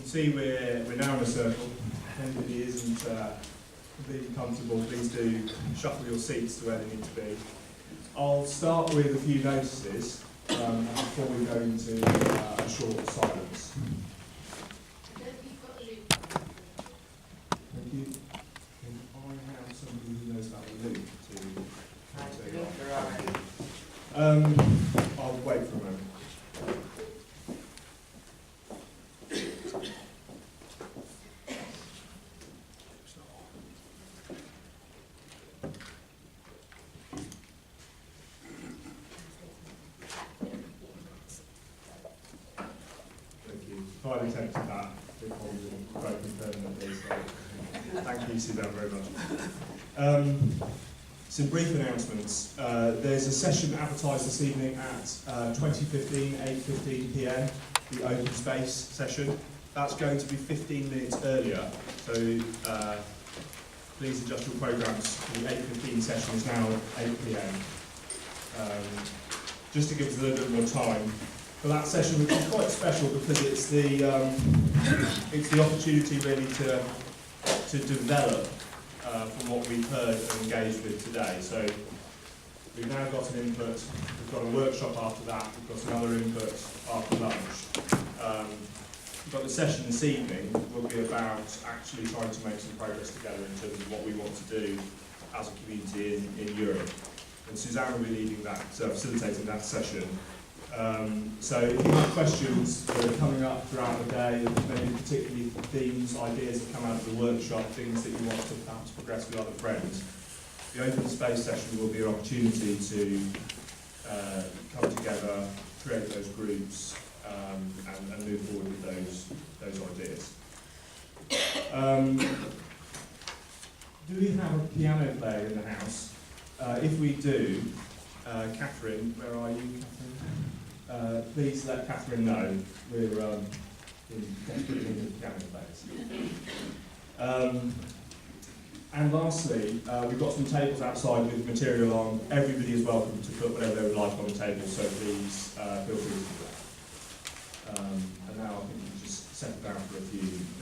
can see we're now in a circle. If anybody isn't completely comfortable, please do shuffle your seats to where they need to be. I'll start with a few notices before we go into a short silence. Thank you. Can I have somebody who knows about the loop to I'll wait for a moment. I've attempted that before we broken permanently, so thank you, Suzanne, very much. Some brief announcements. There's a session advertised this evening at 8:15 p.m, the open space session. That's going to be 15 minutes earlier, so please adjust your programmes. The 8:15 session is now 8 p.m. Just to give us a little bit more time for that session, which is quite special because it's the opportunity really to develop from what we've heard and engaged with today. So we've now got an input, we've got a workshop after that, we've got another input after lunch. But the session this evening will be about actually trying to make some progress together in terms of what we want to do as a community in Europe. And Suzanne will be leading that, facilitating that session. So if you have questions that are coming up throughout the day, maybe particularly themes, ideas that come out of the workshop, things that you want to perhaps progress with other friends, the open space session will be an opportunity to come together, create those groups, and move forward with those ideas. Do we have a piano player in the house? If we do, Catherine, where are you, Catherine? Please let Catherine know we're desperate need of piano players. And lastly, we've got some tables outside with material on. Everybody is welcome to put whatever they would like on the table, so please feel free to do that. And now I think we can just settle down for a few minutes.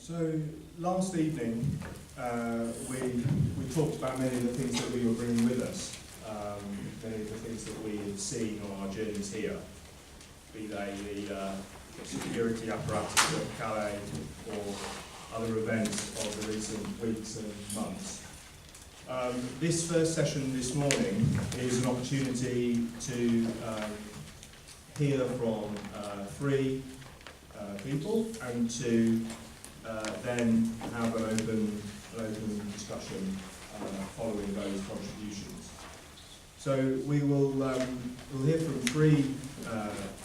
So last evening we talked about many of the things that we were bringing with us, many of the things that we had seen on our journeys here, be they the security apparatus of Calais or other events of the recent weeks and months. This first session this morning is an opportunity to hear from three people and to then have an open discussion following those contributions. So we'll hear from three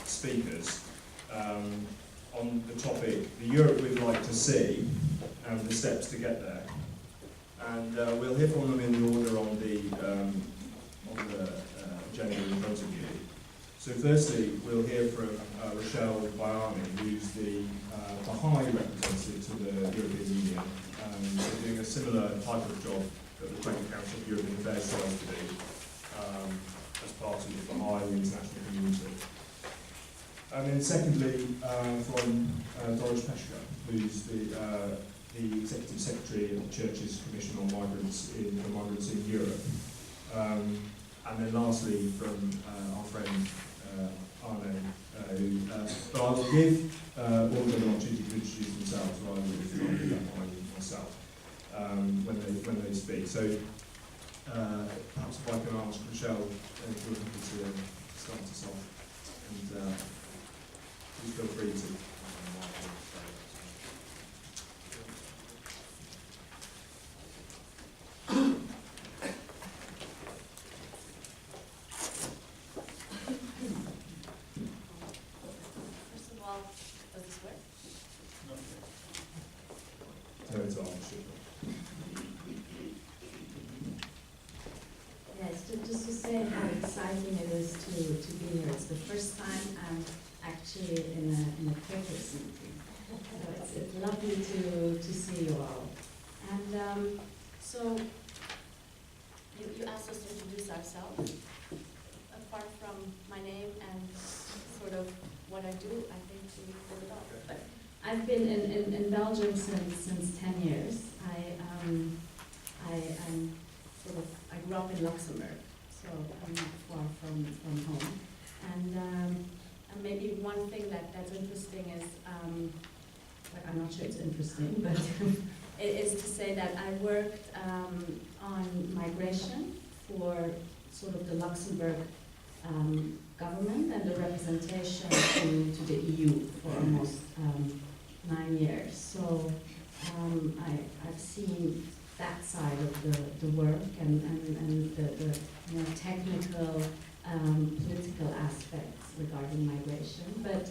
speakers on the topic, the Europe we'd like to see and the steps to get there. And we'll hear from them in the order on the agenda in front of you. So firstly, we'll hear from Rachel Bayani, who's the Bahá'í representative to the European Union. They're doing a similar type of job that the Prague Council of European Affairs tries to do as part of the Bahá'í international community. And then secondly, from Doris Peschke, who's the Executive Secretary of the Church's Commission on Migrants in Europe. And then lastly, from our friend Arne, but I will give all of them an opportunity to introduce themselves rather than do that by myself when they speak. So perhaps if I can ask Rachel if you're happy to start us off, and please feel free to. Just to say how exciting it is to be here. It's the first time I'm actually in a purpose meeting. So it's lovely to see you all. And so you asked us to introduce ourselves. Apart from my name and sort of what I do, I think we pulled it off. But I've been in Belgium since 10 years. I grew up in Luxembourg, so I'm not far from home. And maybe one thing that's interesting is, I'm not sure it's interesting, but it is to say that I worked on migration for sort of the Luxembourg government and the representation to the EU for almost 9 years. So I've seen that side of the work and the more technical political aspects regarding migration. But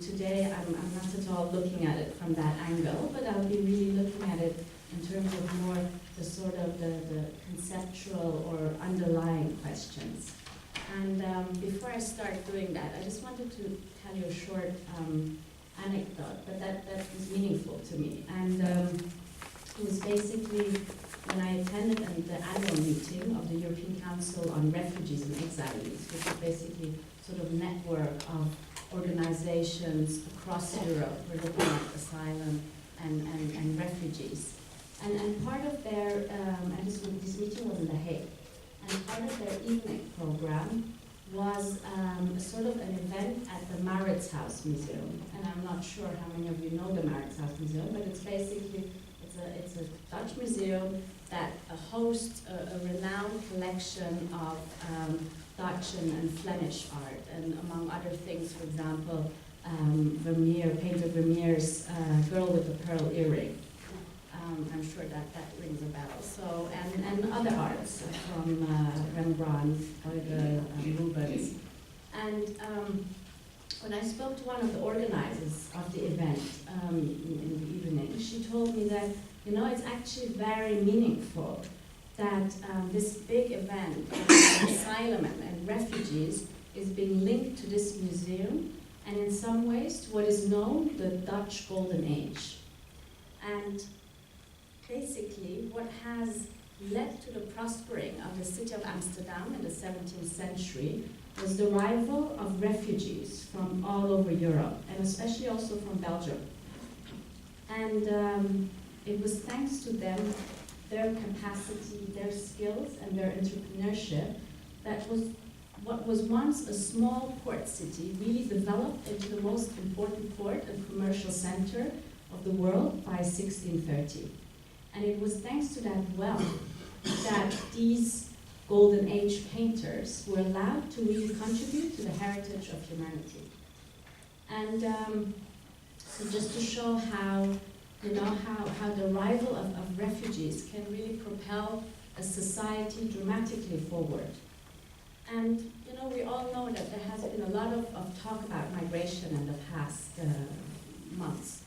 today I'm not at all looking at it from that angle, but I'll be really looking at it in terms of more the sort of the conceptual or underlying questions. And before I start doing that, I just wanted to tell you a short anecdote, but that was meaningful to me. And it was basically when I attended the annual meeting of the European Council on Refugees and Exilees, which is basically sort of network of organizations across Europe. We're looking at asylum and refugees. And part of their, and this meeting was in The Hague, and part of their evening program was sort of an event at the Mauritshuis Museum. And I'm not sure how many of you know the Mauritshuis Museum, but it's basically, it's a Dutch museum that hosts a renowned collection of Dutch and Flemish art, and among other things, for example, painter Vermeer's Girl with the Pearl Earring. I'm sure that rings a bell. So, and other arts from Rembrandt, Rubens. And when I spoke to one of the organizers of the event in the evening, she told me that, it's actually very meaningful that this big event of asylum and refugees is being linked to this museum, and in some ways to what is known the Dutch Golden Age. And basically what has led to the prospering of the city of Amsterdam in the 17th century was the arrival of refugees from all over Europe, and especially also from Belgium. And it was thanks to them, their capacity, their skills, and their entrepreneurship that was what was once a small port city really developed into the most important port and commercial center of the world by 1630. And it was thanks to that wealth that these Golden Age painters were allowed to really contribute to the heritage of humanity. And so just to show how, how the arrival of refugees can really propel a society dramatically forward. And we all know that there has been a lot of talk about migration in the past months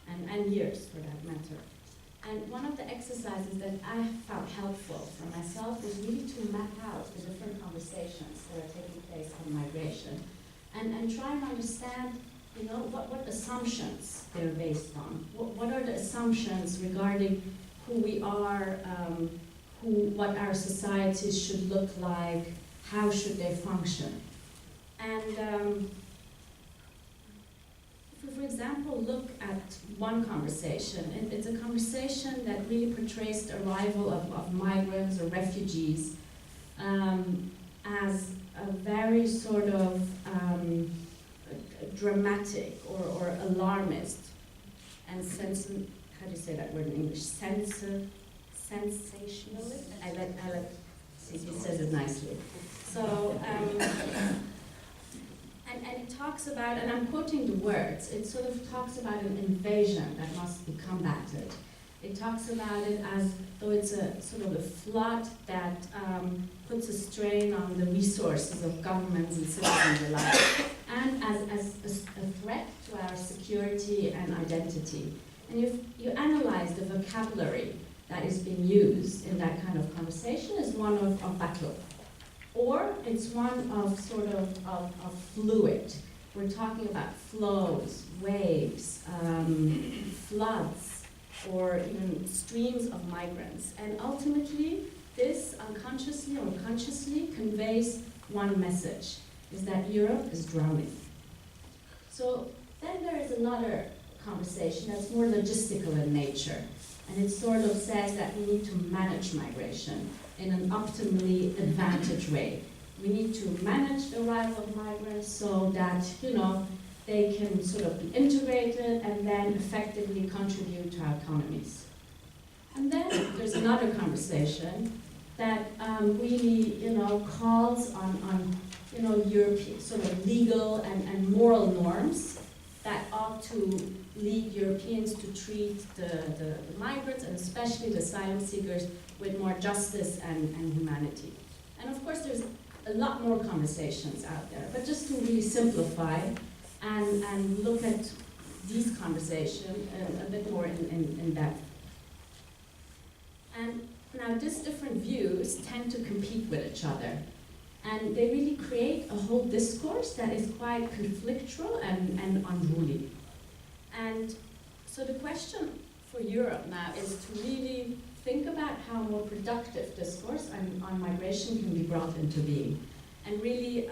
and years, for that matter. And one of the exercises that I found helpful for myself was really to map out the different conversations that are taking place on migration and try and understand, what assumptions they're based on. What are the assumptions regarding who we are, what our societies should look like, how should they function? And if we, for example, look at one conversation, it's a conversation that really portrays the arrival of migrants or refugees as a very sort of dramatic or alarmist and how do you say that word in English? Sensationalist? I let Cici says it nicely. So, and it talks about, and I'm quoting the words, it sort of talks about an invasion that must be combated. It talks about it as though it's a sort of a flood that puts a strain on the resources of governments and citizens alike, and as a threat to our security and identity. And if you analyze the vocabulary that is being used in that kind of conversation, is one of battle. Or it's one of sort of fluid. We're talking about flows, waves, floods, or even streams of migrants. And ultimately, this unconsciously or consciously conveys one message, is that Europe is drowning. So then there is another conversation that's more logistical in nature. And it sort of says that we need to manage migration in an optimally advantaged way. We need to manage the arrival of migrants so that, they can sort of be integrated and then effectively contribute to our economies. And then there's another conversation that really, calls on European sort of legal and moral norms that ought to lead Europeans to treat the migrants, and especially the asylum seekers, with more justice and humanity. And of course, there's a lot more conversations out there, but just to really simplify and look at these conversations a bit more in depth. And now, these different views tend to compete with each other. And they really create a whole discourse that is quite conflictual and unruly. And so the question for Europe now is to really think about how more productive discourse on migration can be brought into being. And really,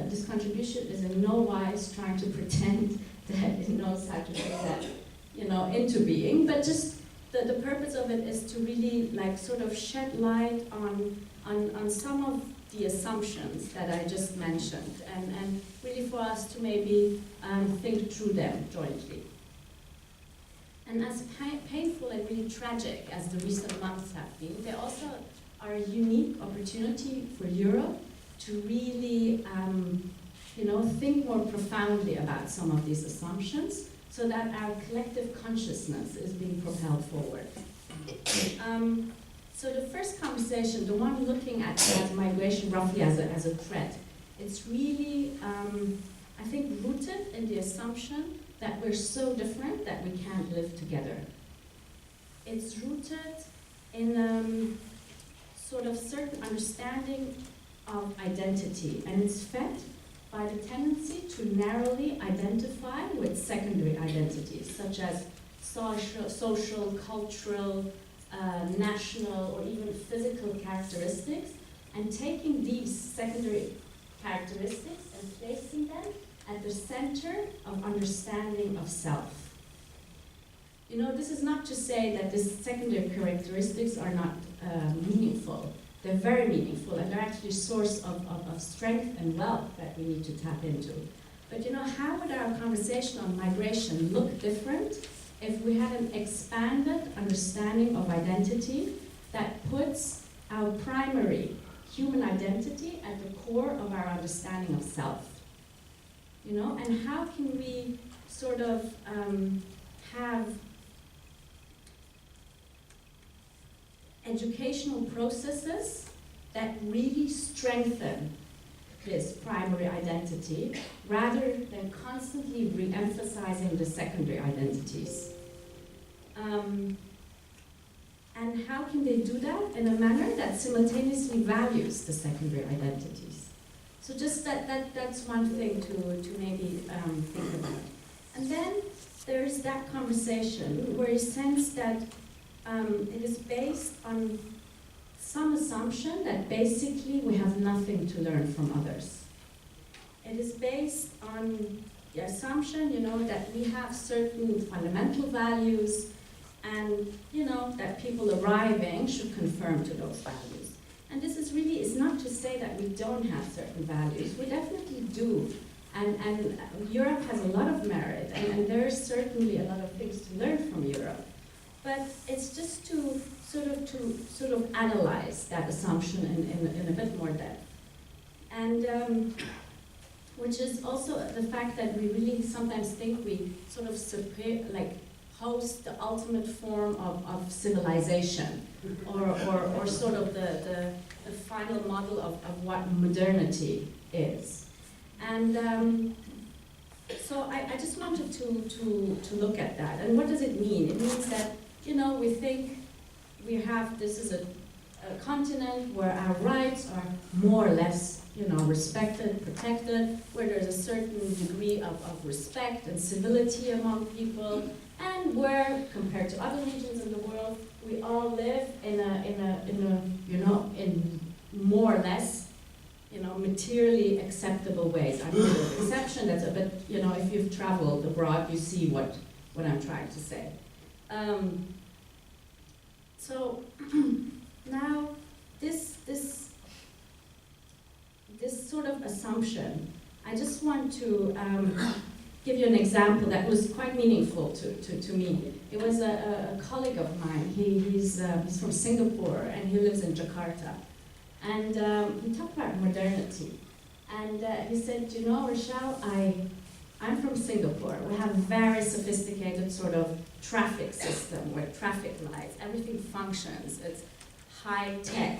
this contribution is in no wise trying to pretend that it knows how to bring that, into being, but just the purpose of it is to really sort of shed light on some of the assumptions that I just mentioned, and really for us to maybe think through them jointly. And as painful and really tragic as the recent months have been, they also are a unique opportunity for Europe to really think more profoundly about some of these assumptions so that our collective consciousness is being propelled forward. So the first conversation, the one looking at migration roughly as a threat, it's really, I think, rooted in the assumption that we're so different that we can't live together. It's rooted in sort of certain understanding of identity, and it's fed by the tendency to narrowly identify with secondary identities, such as social, cultural, national, or even physical characteristics, and taking these secondary characteristics and placing them at the center of understanding of self. You know, this is not to say that these secondary characteristics are not meaningful. They're very meaningful, and they're actually a source of strength and wealth that we need to tap into. But you know, how would our conversation on migration look different if we had an expanded understanding of identity that puts our primary human identity at the core of our understanding of self? You know, and how can we sort of have educational processes that really strengthen this primary identity rather than constantly re-emphasizing the secondary identities. And how can they do that in a manner that simultaneously values the secondary identities? So just that's one thing to maybe think about. And then there's that conversation where you sense that it is based on some assumption that basically we have nothing to learn from others. It is based on the assumption, you know, that we have certain fundamental values and, you know, that people arriving should conform to those values. And this is really, it's not to say that we don't have certain values. We definitely do. And Europe has a lot of merit, and there is certainly a lot of things to learn from Europe. But it's just to sort of analyze that assumption in a bit more depth. And which is also the fact that we really sometimes think we sort of host the ultimate form of civilization, or sort of the final model of what modernity is. And so I just wanted to look at that. And what does it mean? It means that, you know, we think this is a continent where our rights are more or less, you know, respected, protected, where there's a certain degree of respect and civility among people, and where, compared to other regions in the world, we all live in more or less, you know, materially acceptable ways. I'm sure there's an exception. That's a bit, you know, if you've traveled abroad, you see what I'm trying to say. So now this sort of assumption, I just want to give you an example that was quite meaningful to me. It was a colleague of mine. He's from Singapore and he lives in Jakarta. And he talked about modernity. And he said, you know, Rachel, I'm from Singapore. We have a very sophisticated sort of traffic system where traffic lights, everything functions. It's high tech.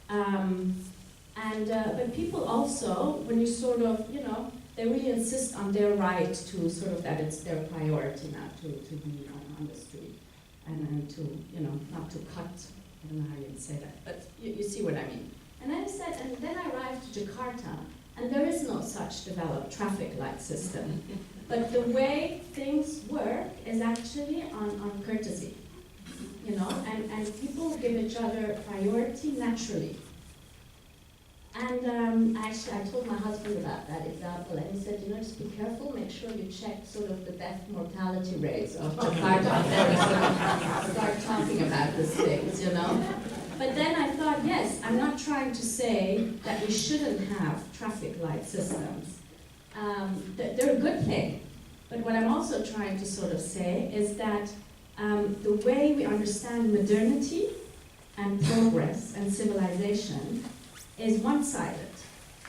But people also, when you sort of, you know, they really insist on their right to sort of that it's their priority now to be on the street and to, you know, not to cut, I don't know how you'd say that, but you see what I mean. And then he said, and then I arrived to Jakarta, and there is no such developed traffic light system. But the way things work is actually on courtesy, you know, and people give each other priority naturally. And actually, I told my husband about that example, and he said, you know, just be careful, make sure you check sort of the death mortality rates of Jakarta and start talking about these things, you know. But then I thought, yes, I'm not trying to say that we shouldn't have traffic light systems. They're a good thing. But what I'm also trying to sort of say is that the way we understand modernity and progress and civilization is one-sided,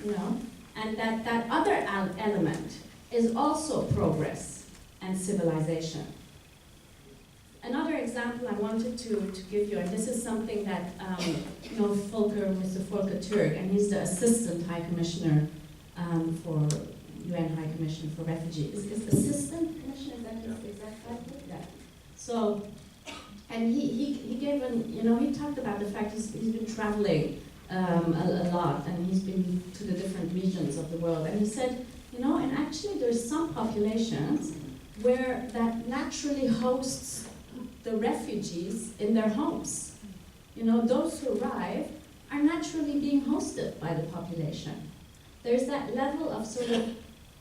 you know, and that other element is also progress and civilization. Another example I wanted to give you, and this is something that you know, Mr. Volker Turk, and he's the Assistant High Commissioner for UN High Commission for Refugees. Is Assistant Commissioner, is that his exact title? Yeah. So, and he gave you know, he talked about the fact he's been traveling a lot, and he's been to the different regions of the world, and he said, you know, and actually there's some populations where that naturally hosts the refugees in their homes. You know, those who arrive are naturally being hosted by the population. There's that level of sort of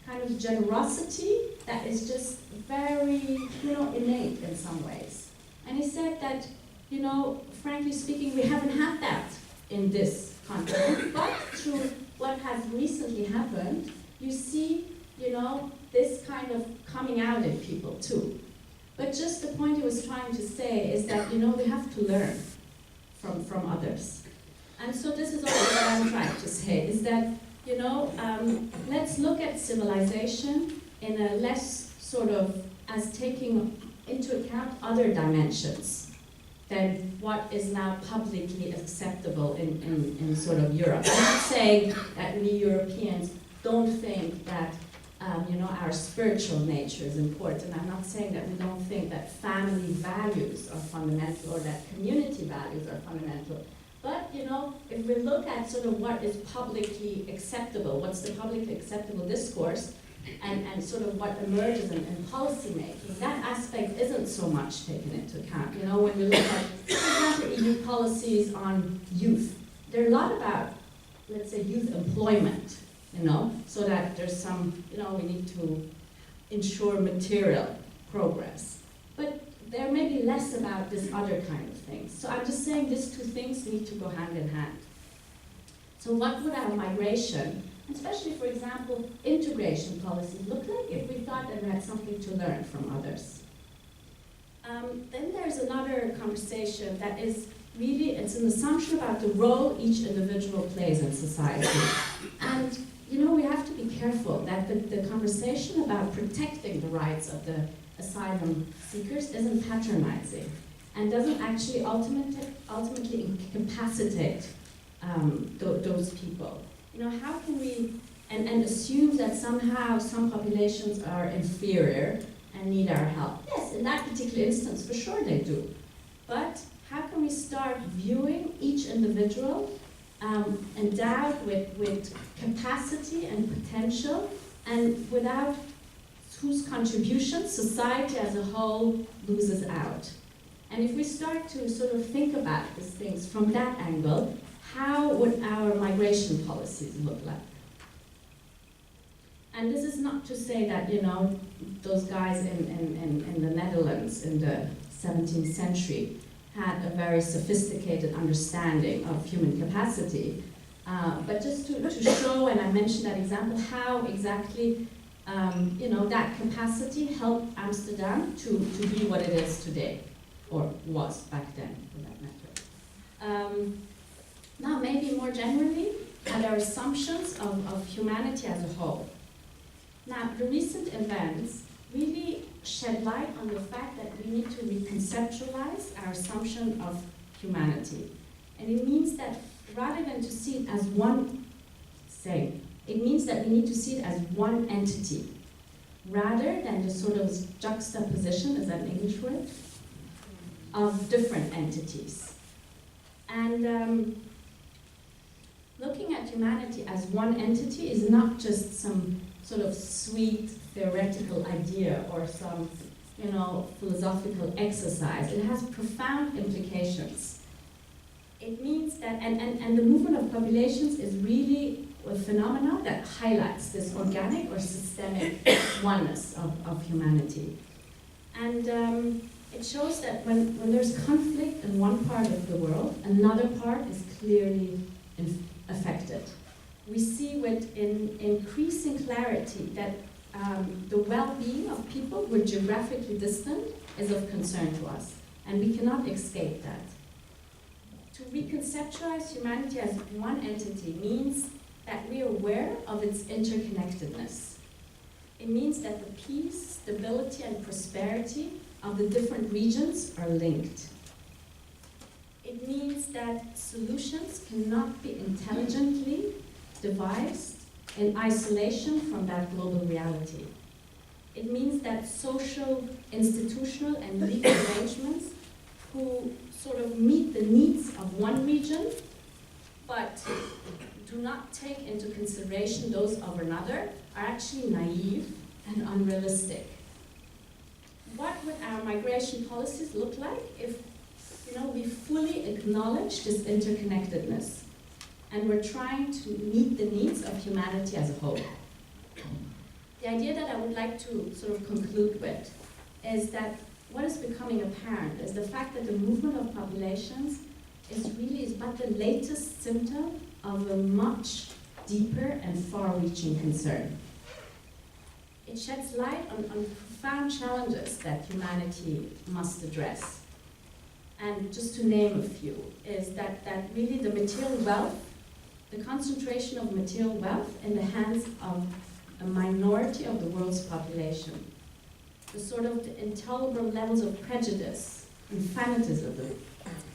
kind of generosity that is just very, innate in some ways. And he said that, frankly speaking, we haven't had that in this continent, but through what has recently happened, you see, this kind of coming out in people too. But just the point he was trying to say is that, we have to learn from others. And so this is also what I'm trying to say, is that, let's look at civilization in a less sort of as taking into account other dimensions than what is now publicly acceptable in sort of Europe. I'm not saying that we Europeans don't think that our spiritual nature is important. I'm not saying that we don't think that family values are fundamental or that community values are fundamental. But, if we look at sort of what is publicly acceptable, what's the publicly acceptable discourse, and sort of what emerges in policy making, that aspect isn't so much taken into account. When we look at, for example, EU policies on youth, they're a lot about, let's say, youth employment, so that there's some, we need to ensure material progress. But there may be less about this other kind of things. So I'm just saying these two things need to go hand in hand. So what would our migration, especially, for example, integration policies look like if we thought that we had something to learn from others? Then there's another conversation that is really, it's an assumption about the role each individual plays in society. And, we have to be careful that the conversation about protecting the rights of the asylum seekers isn't patronizing and doesn't actually ultimately incapacitate those people. How can we, and assume that somehow some populations are inferior and need our help? Yes, in that particular instance, for sure they do. But how can we start viewing each individual endowed with capacity and potential, and without whose contribution society as a whole loses out? And if we start to sort of think about these things from that angle, how would our migration policies look like? And this is not to say that, those guys in the Netherlands in the 17th century had a very sophisticated understanding of human capacity, but just to show, and I mentioned that example, how exactly that capacity helped Amsterdam to be what it is today, or was back then, for that matter. Now, maybe more generally, at our assumptions of humanity as a whole. Now, the recent events really shed light on the fact that we need to reconceptualize our assumption of humanity. And it means that rather than to see it as one thing, it means that we need to see it as one entity, rather than the sort of juxtaposition, is that an English word, of different entities. And looking at humanity as one entity is not just some sort of sweet theoretical idea or some, philosophical exercise. It has profound implications. It means that, and the movement of populations is really a phenomenon that highlights this organic or systemic oneness of humanity. And it shows that when there's conflict in one part of the world, another part is clearly affected. We see with increasing clarity that the well-being of people who are geographically distant is of concern to us, and we cannot escape that. To reconceptualize humanity as one entity means that we are aware of its interconnectedness. It means that the peace, stability, and prosperity of the different regions are linked. It means that solutions cannot be intelligently devised in isolation from that global reality. It means that social, institutional, and legal arrangements who sort of meet the needs of one region, but do not take into consideration those of another, are actually naive and unrealistic. What would our migration policies look like if we fully acknowledge this interconnectedness and we're trying to meet the needs of humanity as a whole? the idea that I would like to sort of conclude with is that what is becoming apparent is the fact that the movement of populations is but the latest symptom of a much deeper and far-reaching concern. It sheds light on profound challenges that humanity must address. And just to name a few, is that really the material wealth, the concentration of material wealth in the hands of a minority of the world's population, the sort of the intolerable levels of prejudice and fanatism,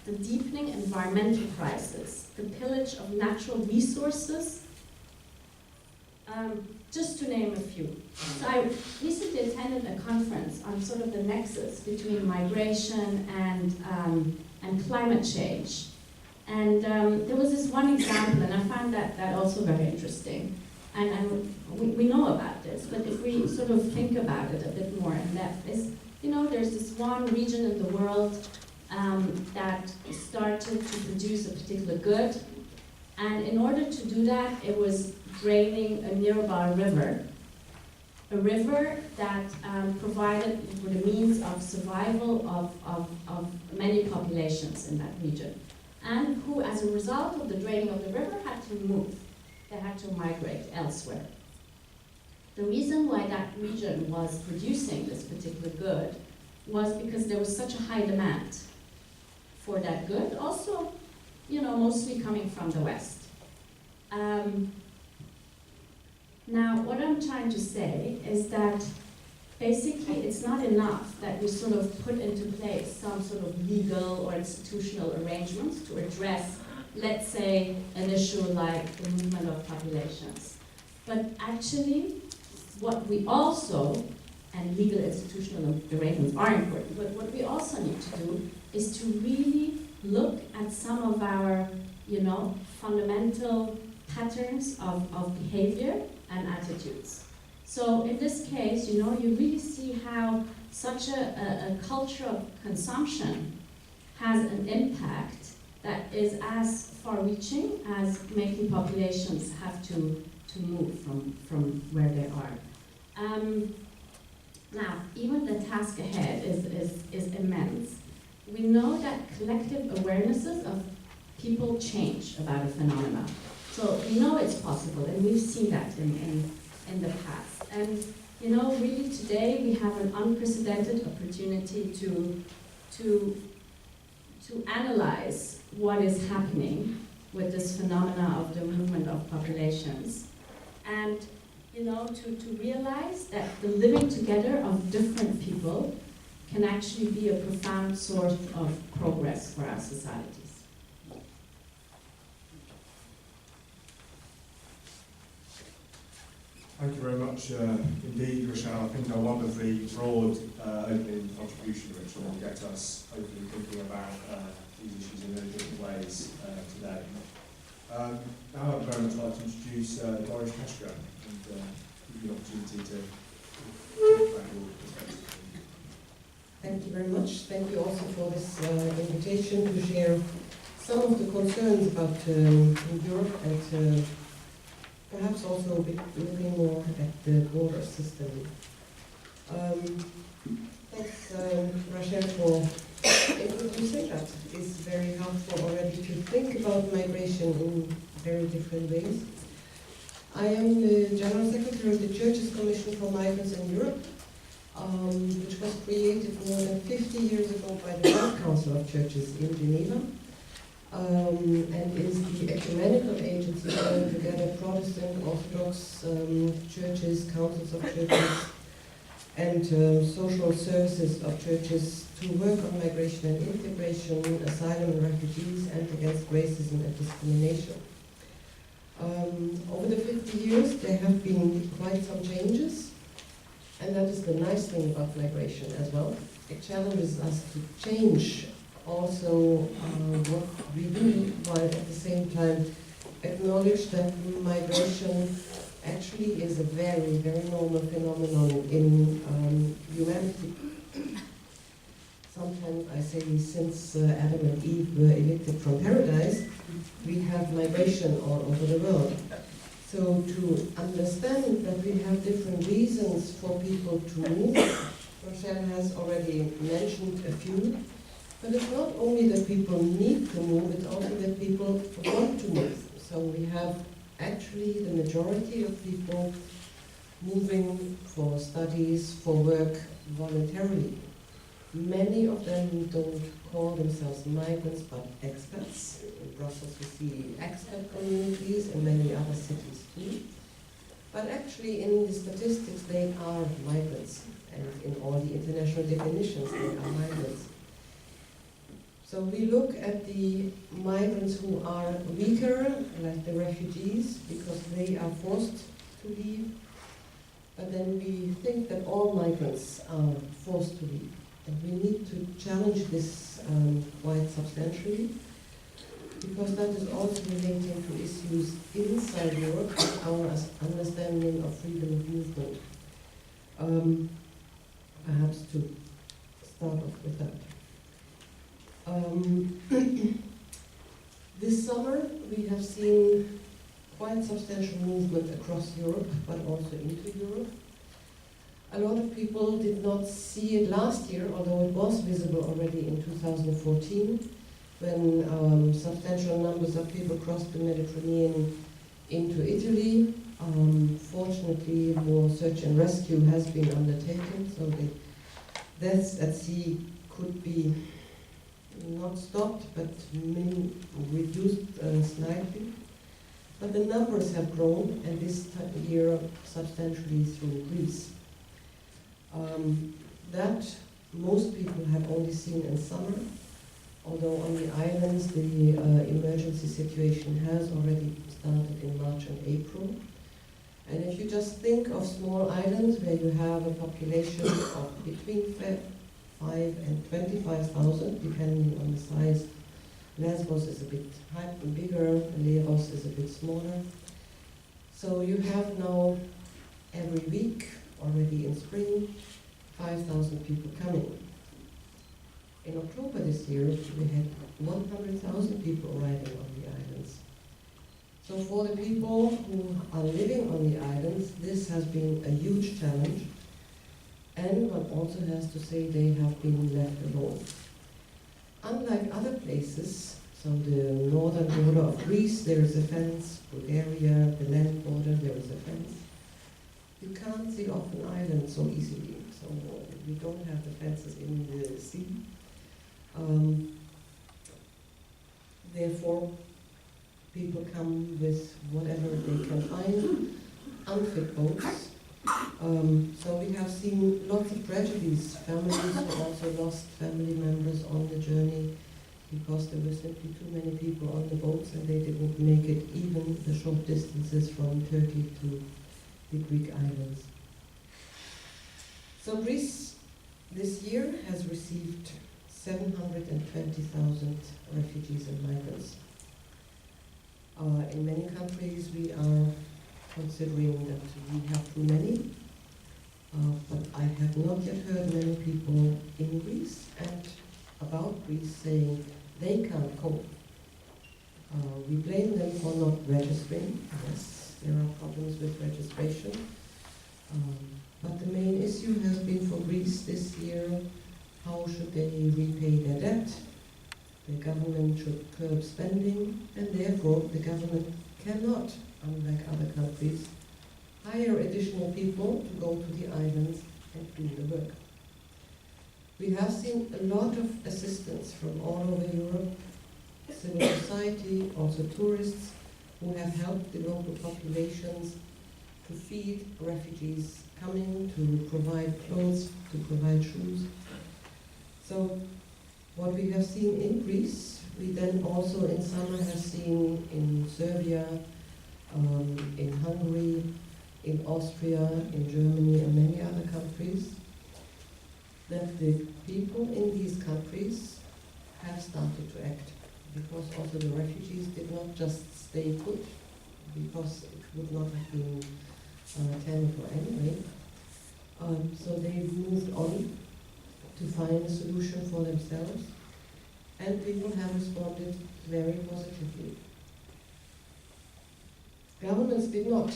the deepening environmental crisis, the pillage of natural resources, just to name a few. So I recently attended a conference on sort of the nexus between migration and climate change. And there was this one example, and I found that also very interesting. And we know about this, but if we sort of think about it a bit more in depth, there's this one region in the world that started to produce a particular good, and in order to do that, it was draining a nearby river. A river that provided for the means of survival of many populations in that region, and who, as a result of the draining of the river, had to move. They had to migrate elsewhere. The reason why that region was producing this particular good was because there was such a high demand for that good, also, mostly coming from the West. Now, what I'm trying to say is that basically it's not enough that we sort of put into place some sort of legal or institutional arrangements to address, let's say, an issue like the movement of populations. But actually, what we also, and legal institutional arrangements are important, but what we also need to do is to really look at some of our, fundamental patterns of behavior and attitudes. So in this case, you really see how such a culture of consumption has an impact that is as far-reaching as making populations have to move from where they are. Now, even the task ahead is immense. We know that collective awarenesses of people change about a phenomenon. So we know it's possible, and we've seen that in the past. And really today we have an unprecedented opportunity to analyze what is happening with this phenomena of the movement of populations, and to realize that the living together of different people can actually be a profound source of progress for our societies. Thank you very much indeed, Rachel. I think a wonderfully broad opening contribution, which will get us hopefully thinking about these issues in very different ways today. Now I'd very much like to introduce Doris Peschke and give you the opportunity to talk about your perspective. Thank you very much. Thank you also for this invitation to share some of the concerns about Europe and perhaps also a bit looking more at the border system. Thanks, Rachel, for introducing that. It's very helpful already to think about migration in very different ways. I am the General Secretary of the Churches Commission for Migrants in Europe, which was created more than 50 years ago by the World Council of Churches in Geneva. And is the ecumenical agency bringing together Protestant, Orthodox churches, councils of churches, and social services of churches to work on migration and integration, asylum and refugees, and against racism and discrimination. Over the 50 years, there have been quite some changes, and that is the nice thing about migration as well. It challenges us to change also what we do, while at the same time acknowledge that migration actually is a very, very normal phenomenon in humanity. Sometimes I say since Adam and Eve were evicted from paradise, we have migration all over the world. So to understand that we have different reasons for people to move, Rachel has already mentioned a few, but it's not only that people need to move, it's also that people want to move. So we have actually the majority of people moving for studies, for work, voluntarily. Many of them don't call themselves migrants, but expats. In Brussels we see expat communities, in many other cities too. But actually in the statistics they are migrants, and in all the international definitions they are migrants. So we look at the migrants who are weaker, like the refugees, because they are forced to leave. But then we think that all migrants are forced to leave. And we need to challenge this quite substantially, because that is also relating to issues inside Europe and our understanding of freedom of movement. Perhaps to start off with that. This summer we have seen quite substantial movement across Europe, but also into Europe. A lot of people did not see it last year, although it was visible already in 2014, when substantial numbers of people crossed the Mediterranean into Italy. Fortunately, more search and rescue has been undertaken, so the deaths at sea could be not stopped, but reduced slightly. But the numbers have grown, and this year substantially through Greece. That most people have only seen in summer, although on the islands the emergency situation has already started in March and April. And if you just think of small islands where you have a population of between 5 and 25,000, depending on the size. Lesbos is a bit bigger, Leros is a bit smaller. So you have now every week, already in spring, 5,000 people coming. In October this year, we had 100,000 people arriving on the islands. So for the people who are living on the islands, this has been a huge challenge. And one also has to say they have been left alone. Unlike other places, so the northern border of Greece, there is a fence, Bulgaria, the land border, there is a fence. You can't see off an island so easily, so we don't have the fences in the sea. Therefore, people come with whatever they can find, unfit boats. So we have seen lots of tragedies, families who also lost family members on the journey because there were simply too many people on the boats and they didn't make it even the short distances from Turkey to the Greek islands. So Greece this year has received 720,000 refugees and migrants. In many countries we are considering that we have too many, but I have not yet heard many people in Greece and about Greece saying they can't cope. We blame them for not registering. Yes, there are problems with registration. But the main issue has been for Greece this year, how should they repay their debt? The government should curb spending, and therefore the government cannot, unlike other countries, hire additional people to go to the islands and do the work. We have seen a lot of assistance from all over Europe, civil society, also tourists, who have helped the local populations to feed refugees coming, to provide clothes, to provide shoes. So what we have seen in Greece, we then also in summer have seen in Serbia, in Hungary, in Austria, in Germany, and many other countries, that the people in these countries have started to act, because also the refugees did not just stay put, because it would not have been tenable anyway. So they moved on to find a solution for themselves, and people have responded very positively. Governments did not.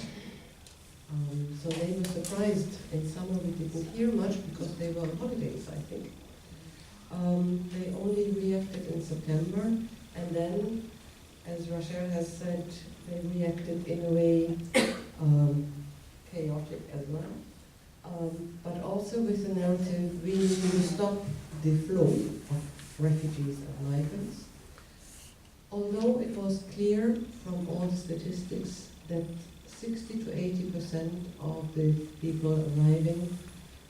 So they were surprised. In summer we didn't hear much because they were on holidays, I think. They only reacted in September, and then, as Rachel has said, they reacted in a way chaotic as well, but also with the narrative, we need to stop the flow of refugees and migrants. Although it was clear from all the statistics that 60 to 80% of the people arriving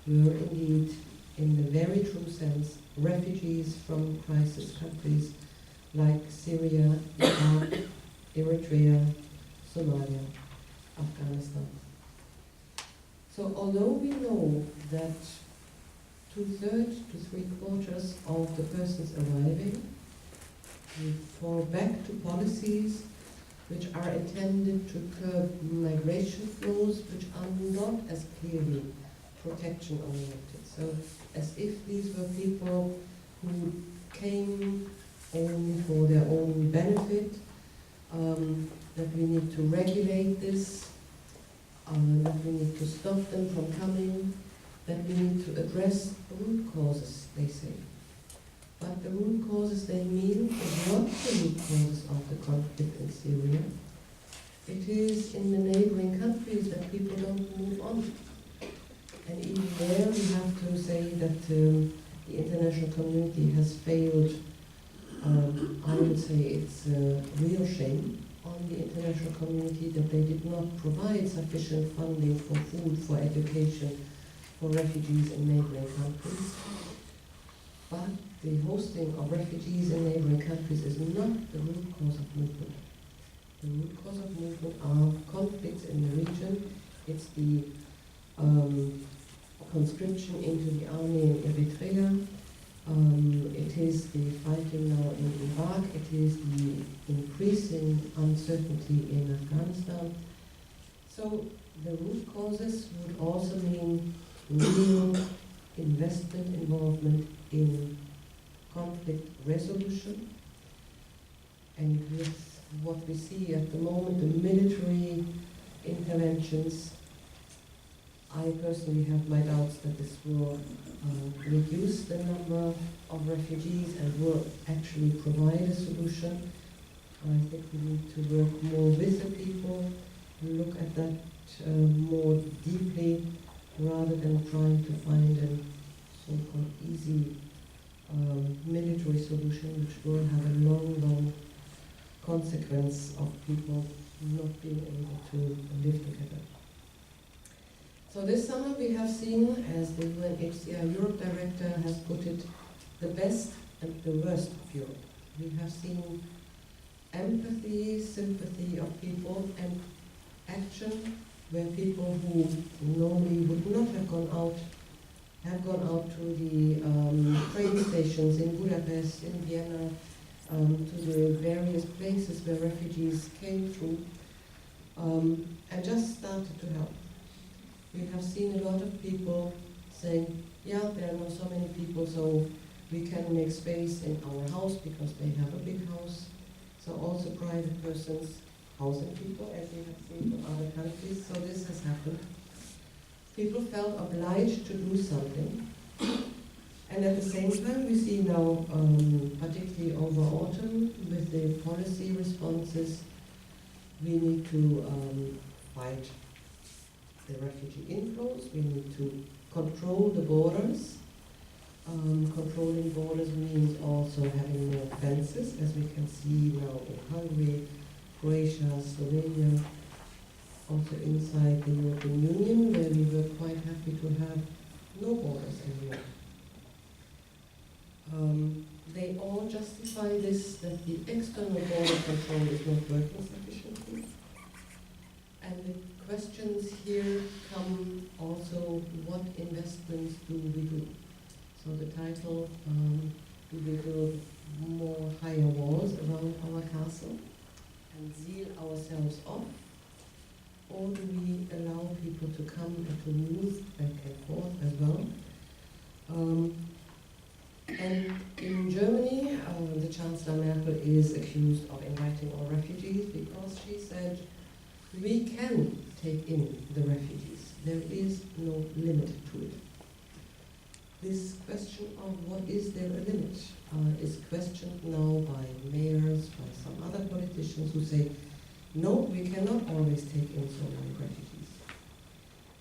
were indeed, in the very true sense, refugees from crisis countries like Syria, Iraq, Eritrea, Somalia, Afghanistan. So although we know that 2/3 to 3/4 of the persons arriving fall back to policies which are intended to curb migration flows, which are not as clearly protection oriented. So as if these were people who came only for their own benefit, that we need to regulate this, that we need to stop them from coming, that we need to address root causes, they say. But the root causes they mean is not the root causes of the conflict in Syria. It is in the neighboring countries that people don't move on. And even there we have to say that the international community has failed. I would say it's a real shame on the international community that they did not provide sufficient funding for food, for education, for refugees in neighboring countries. But the hosting of refugees in neighboring countries is not the root cause of movement. The root cause of movement are conflicts in the region. It's the conscription into the army in Eritrea. It is the fighting now in Iraq. It is the increasing uncertainty in Afghanistan. So the root causes would also mean real investment, involvement in conflict resolution. And with what we see at the moment, the military interventions, I personally have my doubts that this will reduce the number of refugees and will actually provide a solution. I think we need to work more with the people, look at that more deeply, rather than trying to find a so-called easy military solution, which will have a long consequence of people not being able to live together. So this summer we have seen, as the UNHCR Europe Director has put it, the best and the worst of Europe. We have seen empathy, sympathy of people, and action where people who normally would not have gone out to the train stations in Budapest, in Vienna, to the various places where refugees came through, and just started to help. We have seen a lot of people saying, yeah, there are not so many people, so we can make space in our house because they have a big house. So also private persons housing people, as we have seen from other countries. So this has happened. People felt obliged to do something. And at the same time, we see now, particularly over autumn, with the policy responses, we need to fight the refugee inflows, we need to control the borders. Controlling borders means also having more fences, as we can see now in Hungary, Croatia, Slovenia, also inside the European Union, where we were quite happy to have no borders anymore. They all justify this, that the external border control is not working sufficiently. And the questions here come also, what investments do we do? So the title, do we build more higher walls around our castle and seal ourselves off? Or do we allow people to come and to move back and forth as well? And in Germany, the Chancellor Merkel is accused of inviting all refugees because she said We can take in the refugees. There is no limit to it. This question of what is there a limit is questioned now by mayors, by some other politicians who say, no, we cannot always take in so many refugees.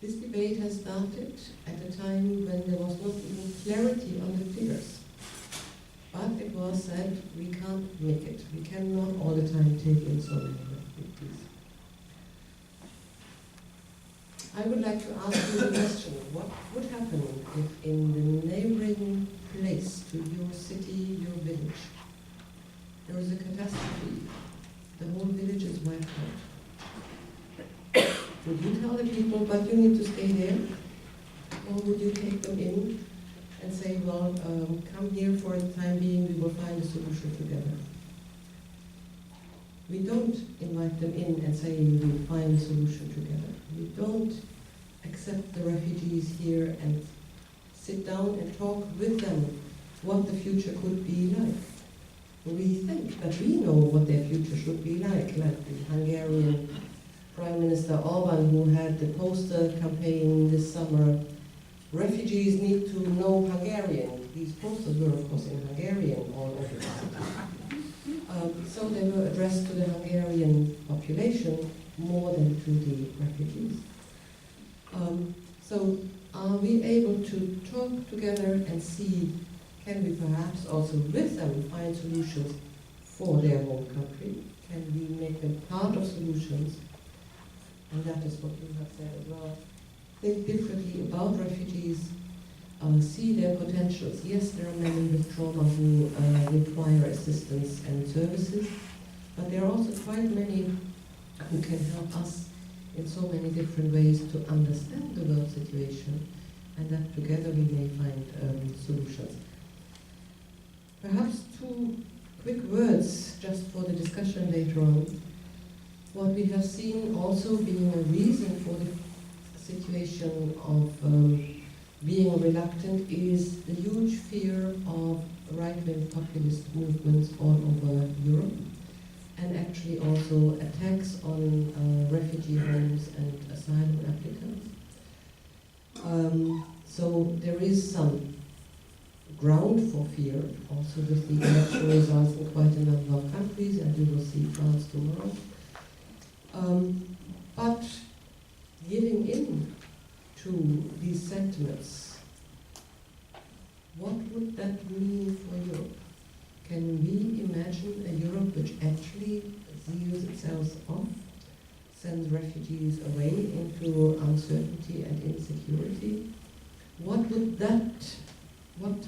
This debate has started at a time when there was not even clarity on the figures. But it was said, we can't make it. We cannot all the time take in so many refugees. I would like to ask you the question, what would happen if in the neighboring place to your city, your village, there is a catastrophe, the whole village is wiped out? Would you tell the people, but you need to stay there? Or would you take them in and say, well, come here for the time being, we will find a solution together? We don't invite them in and say, we'll find a solution together. We don't accept the refugees here and sit down and talk with them what the future could be like. We think that we know what their future should be like the Hungarian Prime Minister Orban, who had the poster campaign this summer, refugees need to know Hungarian. These posters were, of course, in Hungarian all over the city. So they were addressed to the Hungarian population more than to the refugees. So are we able to talk together and see, can we perhaps also with them find solutions for their home country? Can we make them part of solutions? And that is what you have said as well. Think differently about refugees, see their potentials. Yes, there are many with trauma who require assistance and services, but there are also quite many who can help us in so many different ways to understand the world situation, and that together we may find solutions. Perhaps two quick words just for the discussion later on. What we have seen also being a reason for the situation of being reluctant is the huge fear of right-wing populist movements all over Europe, and actually also attacks on refugee homes and asylum applicants. So there is some ground for fear, also with the election results in quite a number of countries, and we will see France tomorrow. But giving in to these sentiments, what would that mean for Europe? Can we imagine a Europe which actually seals itself off, sends refugees away into uncertainty and insecurity? What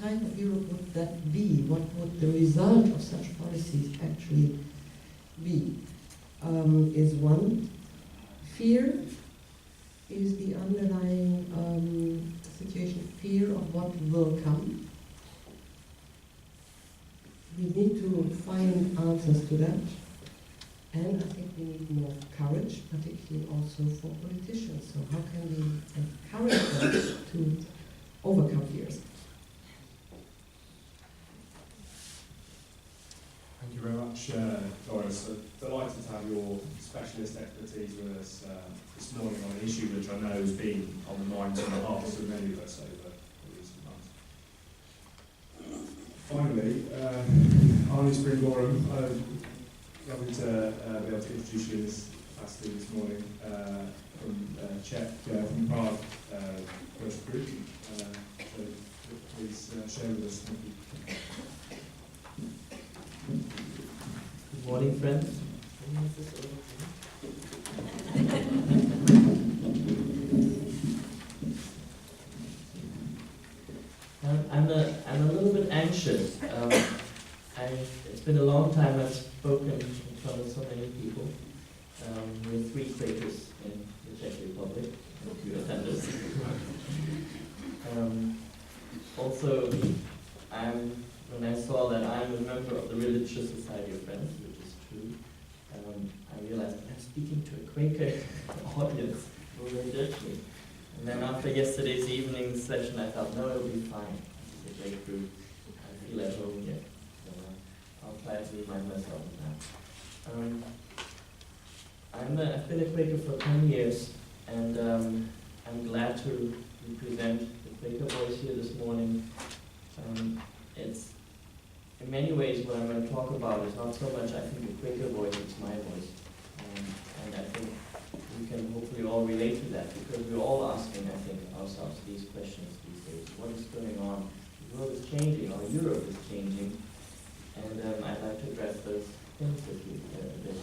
type of Europe would that be? What would the result of such policies actually be? Is one. Fear is the underlying situation, fear of what will come. We need to find answers to that, and I think we need more courage, particularly also for politicians. So how can we encourage them to overcome fears? Thank you very much, Doris. Delighted to have your specialist expertise with us this morning on an issue which I know has been on the minds and the hearts of many of us over recent months. Finally, Arne Springorum, lovely to be able to introduce you in this capacity this morning from Czech, from Prague, first group. So please share with us. Thank you. Good morning, friends. I'm a little bit anxious. It's been a long time I've spoken in front of so many people. We're 3 Quakers in the Czech Republic, a few offenders. Also, when I saw that I'm a member of the Religious Society of Friends, which is true, I realized that I'm speaking to a Quaker audience who will judge me. And then after yesterday's evening session, I thought, no, it'll be fine. This is a great group. I feel at home here. So I'll try to remind myself of that. I'm I've been a Quaker for 10 years, and I'm glad to represent the Quaker voice here this morning. It's in many ways what I'm going to talk about is not so much, I think, the Quaker voice, it's my voice. And I think we can hopefully all relate to that, because we're all asking, I think, ourselves these questions these days. What is going on? The world is changing, or Europe is changing, and I'd like to address those things with you a bit.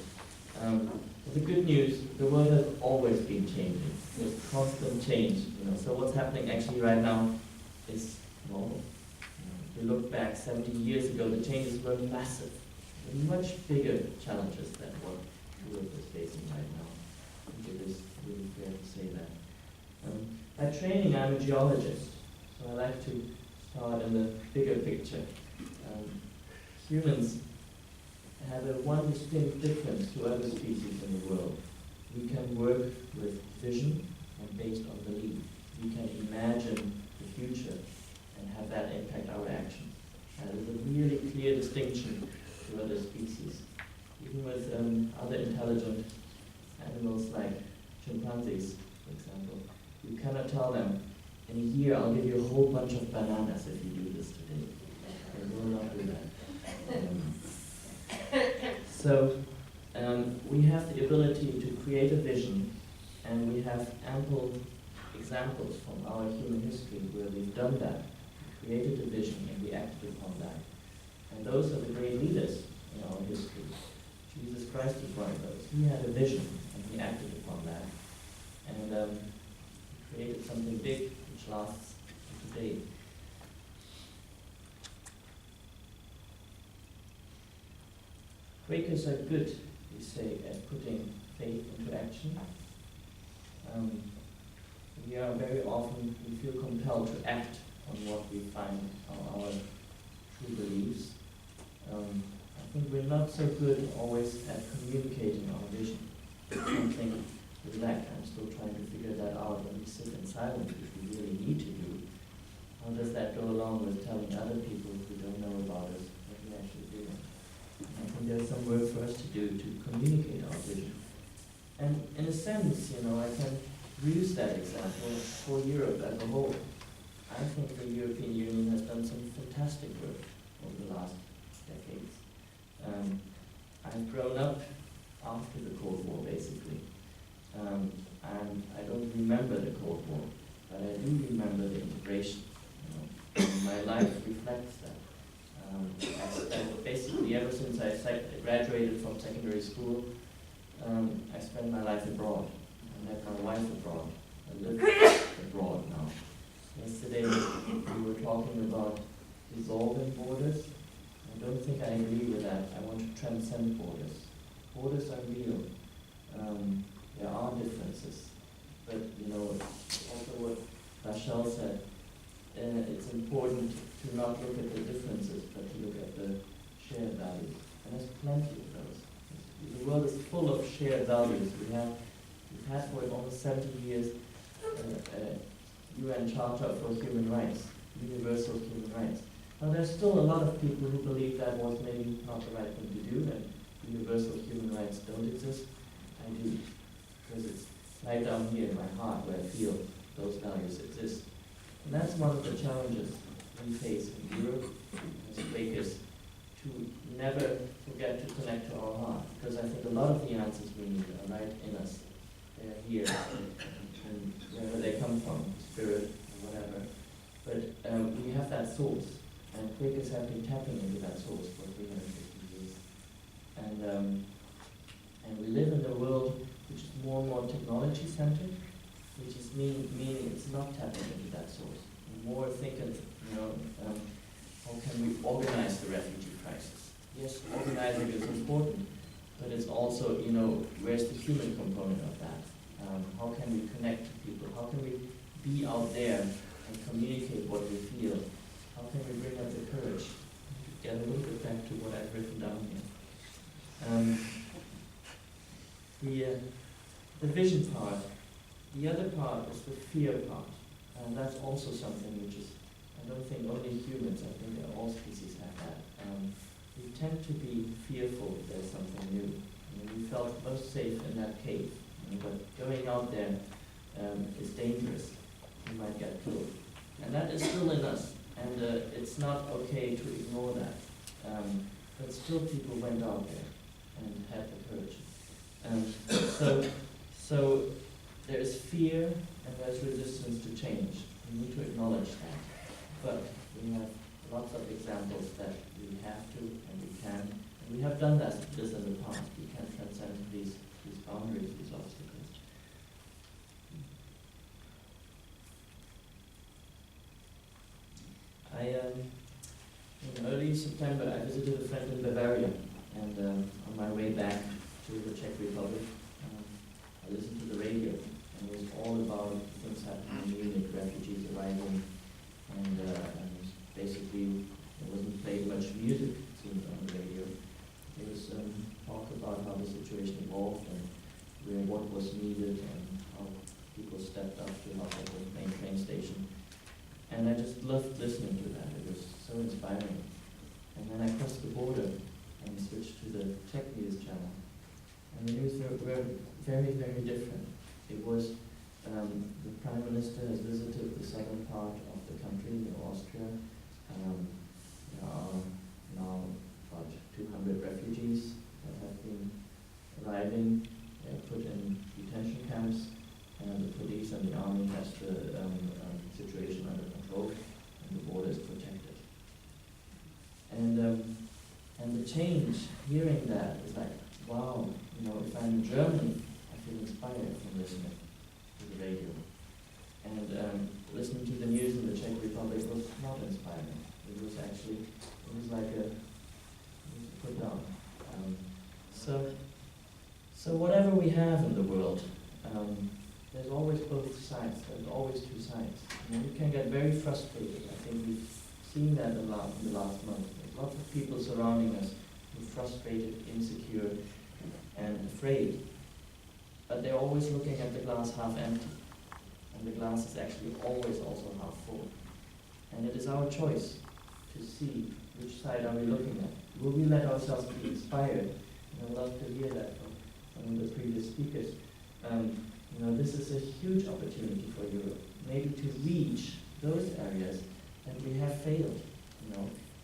The good news, the world has always been changing. There's constant change. So what's happening actually right now is normal. If you look back 70 years ago, the changes were massive, much bigger challenges than what Europe is facing right now. I think it is really fair to say that. By training, I'm a geologist, so I like to start in the bigger picture. Humans have a one distinct difference to other species in the world. We can work with vision and based on belief. We can imagine the future and have that impact our actions. There's a really clear distinction to other species. Even with other intelligent animals like chimpanzees, for example, you cannot tell them, in a year I'll give you a whole bunch of bananas if you do this today. They will not do that. So we have the ability to create a vision, and we have ample examples from our human history where we've done that. We created a vision and we acted upon that. And those are the great leaders in our history. Jesus Christ was one of those. He had a vision and he acted upon that. And he created something big which lasts today. Quakers are good, we say, at putting faith into action. We are very often, we feel compelled to act on what we find are our true beliefs. I think we're not so good always at communicating our vision. It's something we lack. I'm still trying to figure that out when we sit in silence, which we really need to do. How does that go along with telling other people who don't know about us what we're actually doing? I think there's some work for us to do to communicate our vision. And in a sense, I can use that example for Europe as a whole. I think the European Union has done some fantastic work over the last decades. I've grown up after the Cold War, basically. And I don't remember the Cold War, but I do remember the integration. And my life reflects that. I spent basically ever since I graduated from secondary school, I spent my life abroad. I met my wife abroad. I live abroad now. Yesterday we were talking about dissolving borders. I don't think I agree with that. I want to transcend borders. Borders are real. There are differences. But, also what Rachel said, it's important to not look at the differences, but to look at the shared values. And there's plenty of those. The world is full of shared values. We've had for almost 70 years UN Charter for Human Rights, universal human rights. Now there's still a lot of people who believe that was maybe not the right thing to do, and universal human rights don't exist. I do, because it's right down here in my heart where I feel those values exist. And that's one of the challenges we face in Europe as Quakers, to never forget to connect to our heart, because I think a lot of the answers we need are right in us. They're here, and wherever they come from, spirit or whatever. But we have that source, and Quakers have been tapping into that source for 350 years. And we live in a world which is more and more technology-centered, which is meaning it's not tapping into that source. We're more thinking, how can we organize the refugee crisis? Yes, organizing is important, but it's also, where's the human component of that? How can we connect to people? How can we be out there and communicate what we feel? How can we bring up the courage? To get a little bit back to what I've written down here. The vision part. The other part is the fear part. And that's also something which is, I don't think only humans, I think all species have that. We tend to be fearful if there's something new. We felt most safe in that cave. But going out there is dangerous. You might get killed. And that is still in us. And it's not okay to ignore that. But still people went out there and had the courage. So there is fear and there's resistance to change. We need to acknowledge that. But we have lots of examples that we have to and we can. And we have done this in the past. We can transcend these boundaries, these obstacles. In early September, I visited a friend in Bavaria, and on my way back to the Czech Republic, I listened to the radio, and it was all about things happening in Munich, refugees arriving, and basically there wasn't played much music, it seemed, on the radio. There was talk about how the situation evolved and what was needed and how people stepped up to help at the main train station. And I just loved listening to that. It was so inspiring. And then I crossed the border and switched to the Czech news channel. And the news were very, very different. It was the Prime Minister has visited the southern part of the country, Austria. There are now about 200 refugees that have been arriving. They are put in detention camps, and the police and the army has the situation under control, and the border is protected. And the change, hearing that, is like, wow, if I'm in Germany, I feel inspired from listening to the radio. And listening to the news in the Czech Republic was not inspiring. It was like a put down. So whatever we have in the world, there's always both sides. There's always two sides. We can get very frustrated. I think we've seen that in the last month. There's lots of people surrounding us who are frustrated, insecure, and afraid. But they're always looking at the glass half empty. And the glass is actually always also half full. And it is our choice to see which side are we looking at. Will we let ourselves be inspired? And I love to hear that from some of the previous speakers. This is a huge opportunity for Europe, maybe to reach those areas that we have failed. I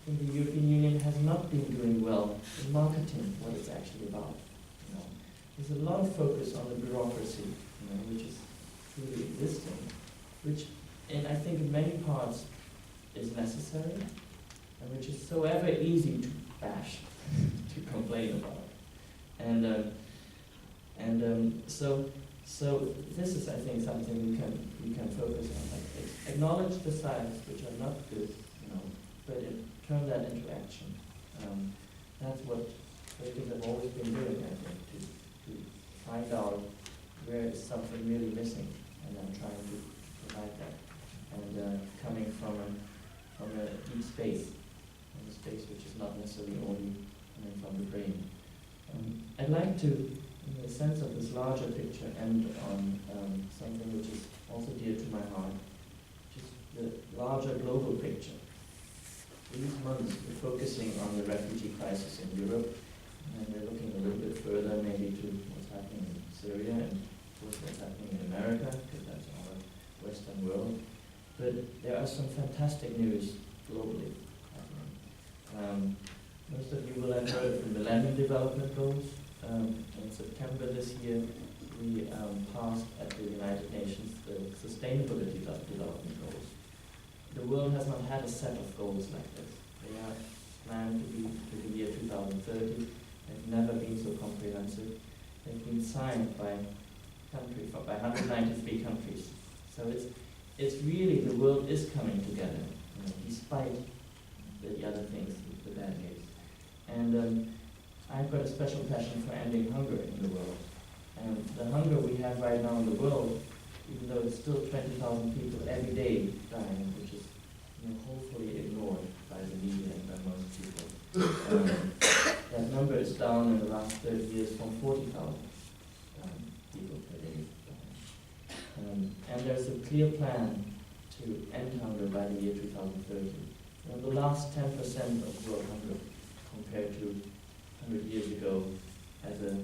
think the European Union has not been doing well in marketing what it's actually about. There's a lot of focus on the bureaucracy, which is truly existing, which, I think in many parts, is necessary, and which is so ever easy to bash, to complain about. So this is, I think, something we can focus on. Like, acknowledge the sides which are not good, but turn that into action. That's what things have always been doing, I think, to find out where is something really missing, and then trying to provide that. And coming from a deep space, a space which is not necessarily only coming from the brain. I'd like to, in the sense of this larger picture, end on something which is also dear to my heart, just the larger global picture. These months we're focusing on the refugee crisis in Europe, and we're looking a little bit further maybe to what's happening in Syria and of course what's happening in America, because that's our Western world. But there are some fantastic news globally happening. Most of you will have heard of the Millennium Development Goals. In September this year, we passed at the United Nations the Sustainability Development Goals. The world has not had a set of goals like this. They are planned to be to the year 2030. They've never been so comprehensive. They've been signed by 193 countries. So it's really, the world is coming together, despite the other things, the bad news. And I've got a special passion for ending hunger in the world. And the hunger we have right now in the world, even though it's still 20,000 people every day dying, which is hopefully ignored by the media and by most people. That number is down in the last 30 years from 40,000 people per day dying. And there's a clear plan to end hunger by the year 2030. The last 10% of world hunger compared to 100 years ago has a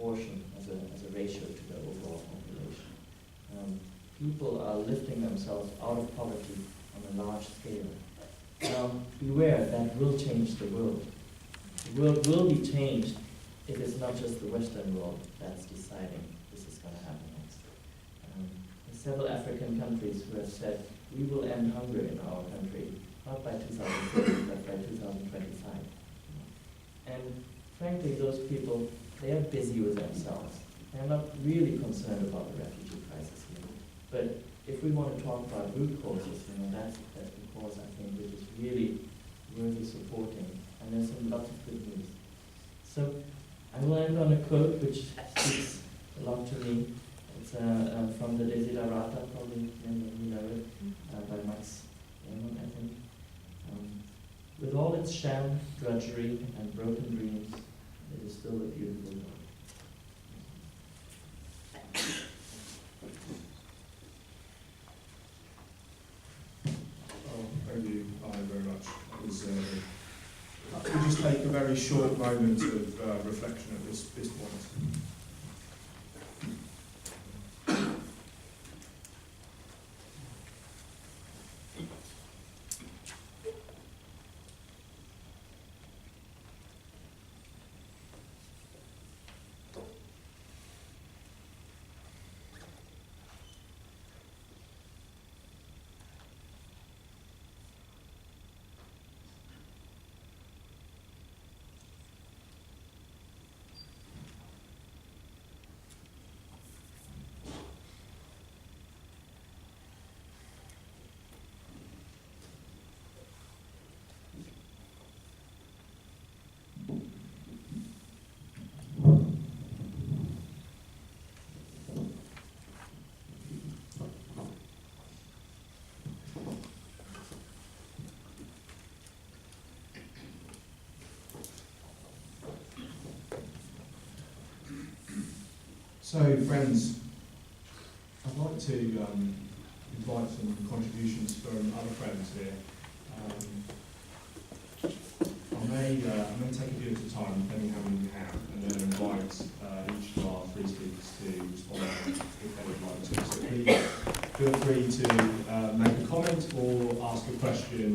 proportion as a ratio to the overall population. People are lifting themselves out of poverty on a large scale. Now, beware, that will change the world. The world will be changed if it's not just the Western world that's deciding this is going to happen next. There's several African countries who have said, we will end hunger in our country, not by 2030, but by 2025. And frankly, those people, they are busy with themselves. They're not really concerned about the refugee crisis here. But if we want to talk about root causes, that's the cause, I think, which is really worthy supporting. And there's lots of good news. So I will end on a quote which speaks a lot to me. It's from the Desiderata, probably many of you know it, by Max Ehrmann, I think. With all its sham, drudgery, and broken dreams, it is still a beautiful world. Thank you, Arne, very much. We'll just take a very short moment of reflection at this point. So, friends, I'd like to invite some contributions from other friends here. I may take a few at a time, depending how many we have, and then invite each of our three speakers to respond if they would like to. So please feel free to make a comment or ask a question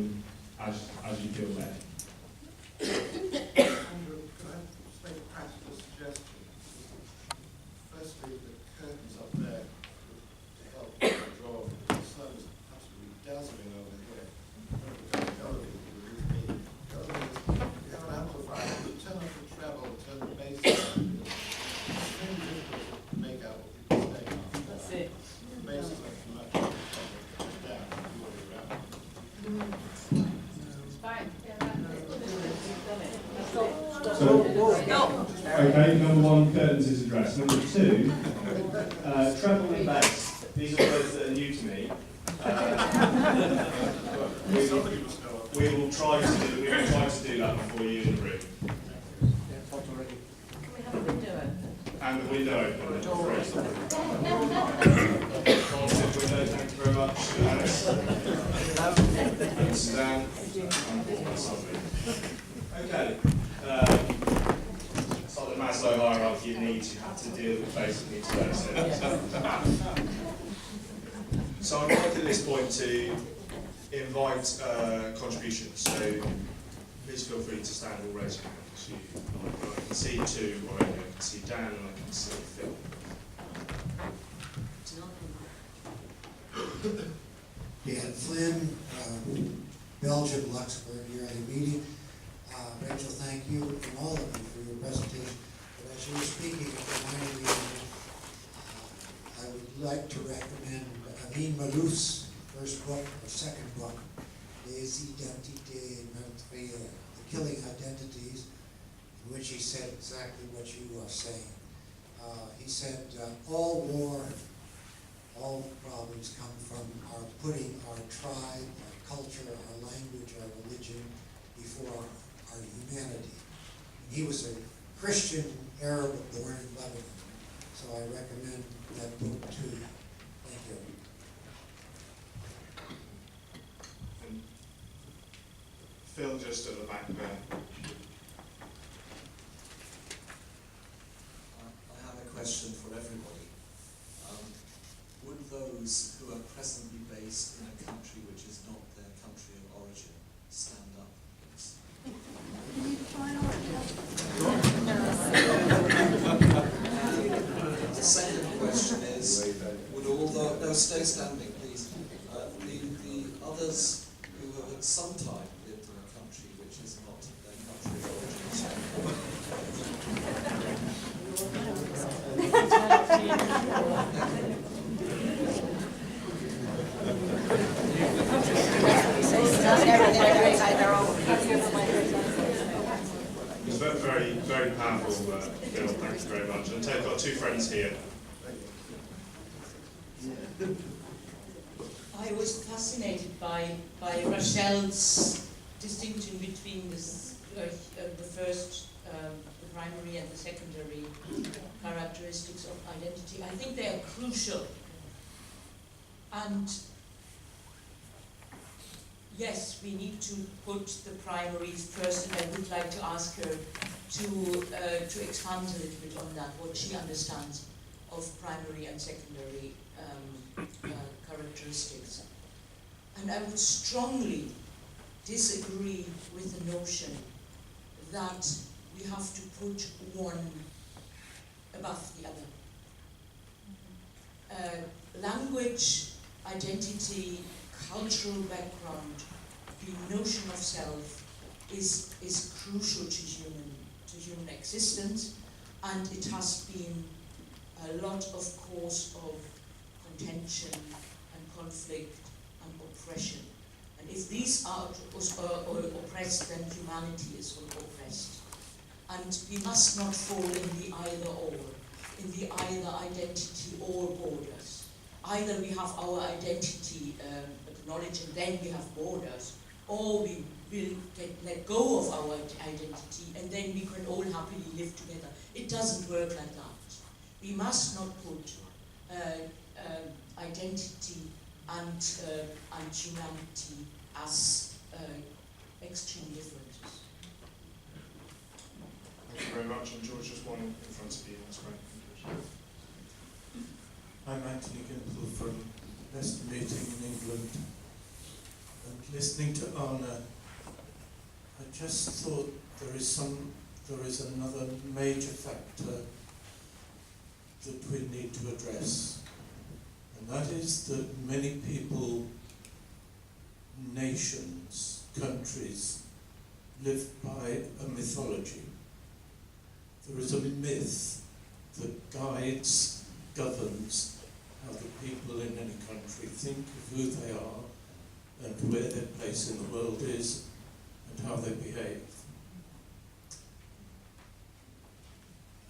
as you feel led. Andrew, could I just make a practical suggestion? Firstly, the curtains up there to help draw the sun is absolutely dazzling over here. The other people with me. The other thing is, we have an amplifier. Turn off the treble, turn the bass down. It's very difficult to make out what people are saying. That's it. The bass is like much down all the way around. It's fine. Okay, number one, curtains is addressed. Number two, treble and bass. These are words that are new to me. We will try to do that before you in the room. Can we have a window open? And the window open. Positive window, thank you very much. Alex. And Suzanne. Okay. It's like the Maslow hierarchy of needs. You have to deal with basic needs first. So I'd like at this point to invite contributions. So please feel free to stand or raise your hand. I can see two already. I can see Dan and I can see Phil. Dan Flynn, Belgium, Luxembourg, here at the meeting. Rachel, thank you and all of you for your presentation. But as you were speaking, it reminded me I would like to recommend Amin Malouf's first book, or second book, Les Identités Meurtrières, The Killing Identities, in which he said exactly what you are saying. He said, all war, all problems come from our putting our tribe, our culture, our language, our religion before our humanity. And he was a Christian Arab born in Lebanon, so I recommend that book to you. Thank you. And Phil, just at the back there. those who are presently based in a country which is not their country of origin stand up, please? The second question is, would all the, no, stay standing, please. The others who have at some time lived in a country which is not their country of origin stand It's very, very powerful, Bill. Thank you very much. And I've got two friends here. I was fascinated by Rachel's distinction between this, the first, the primary and the secondary characteristics of identity. I think they are crucial. And yes, we need to put the primaries first, and I would like to ask her to expand a little bit on that, what she understands of primary and secondary characteristics. And I would strongly disagree with the notion that we have to put one above the other. Language, identity, cultural background, the notion of self is crucial to human existence, and it has been a lot of cause of contention and conflict and oppression. And if these are oppressed, then humanity is oppressed. And we must not fall in the either or, in the either identity or borders. Either we have our identity acknowledged and then we have borders, or we will let go of our identity and then we can all happily live together. It doesn't work like that. We must not put identity and humanity as extreme differences. Thank you very much. And George, just one in front of you. That's great. I'm Anthony Gimple from Leicester Meeting in England. And listening to Arne, I just thought there is another major factor that we need to address. And that is that many people, nations, countries, live by a mythology. There is a myth that guides, governs how the people in any country think of who they are and where their place in the world is and how they behave.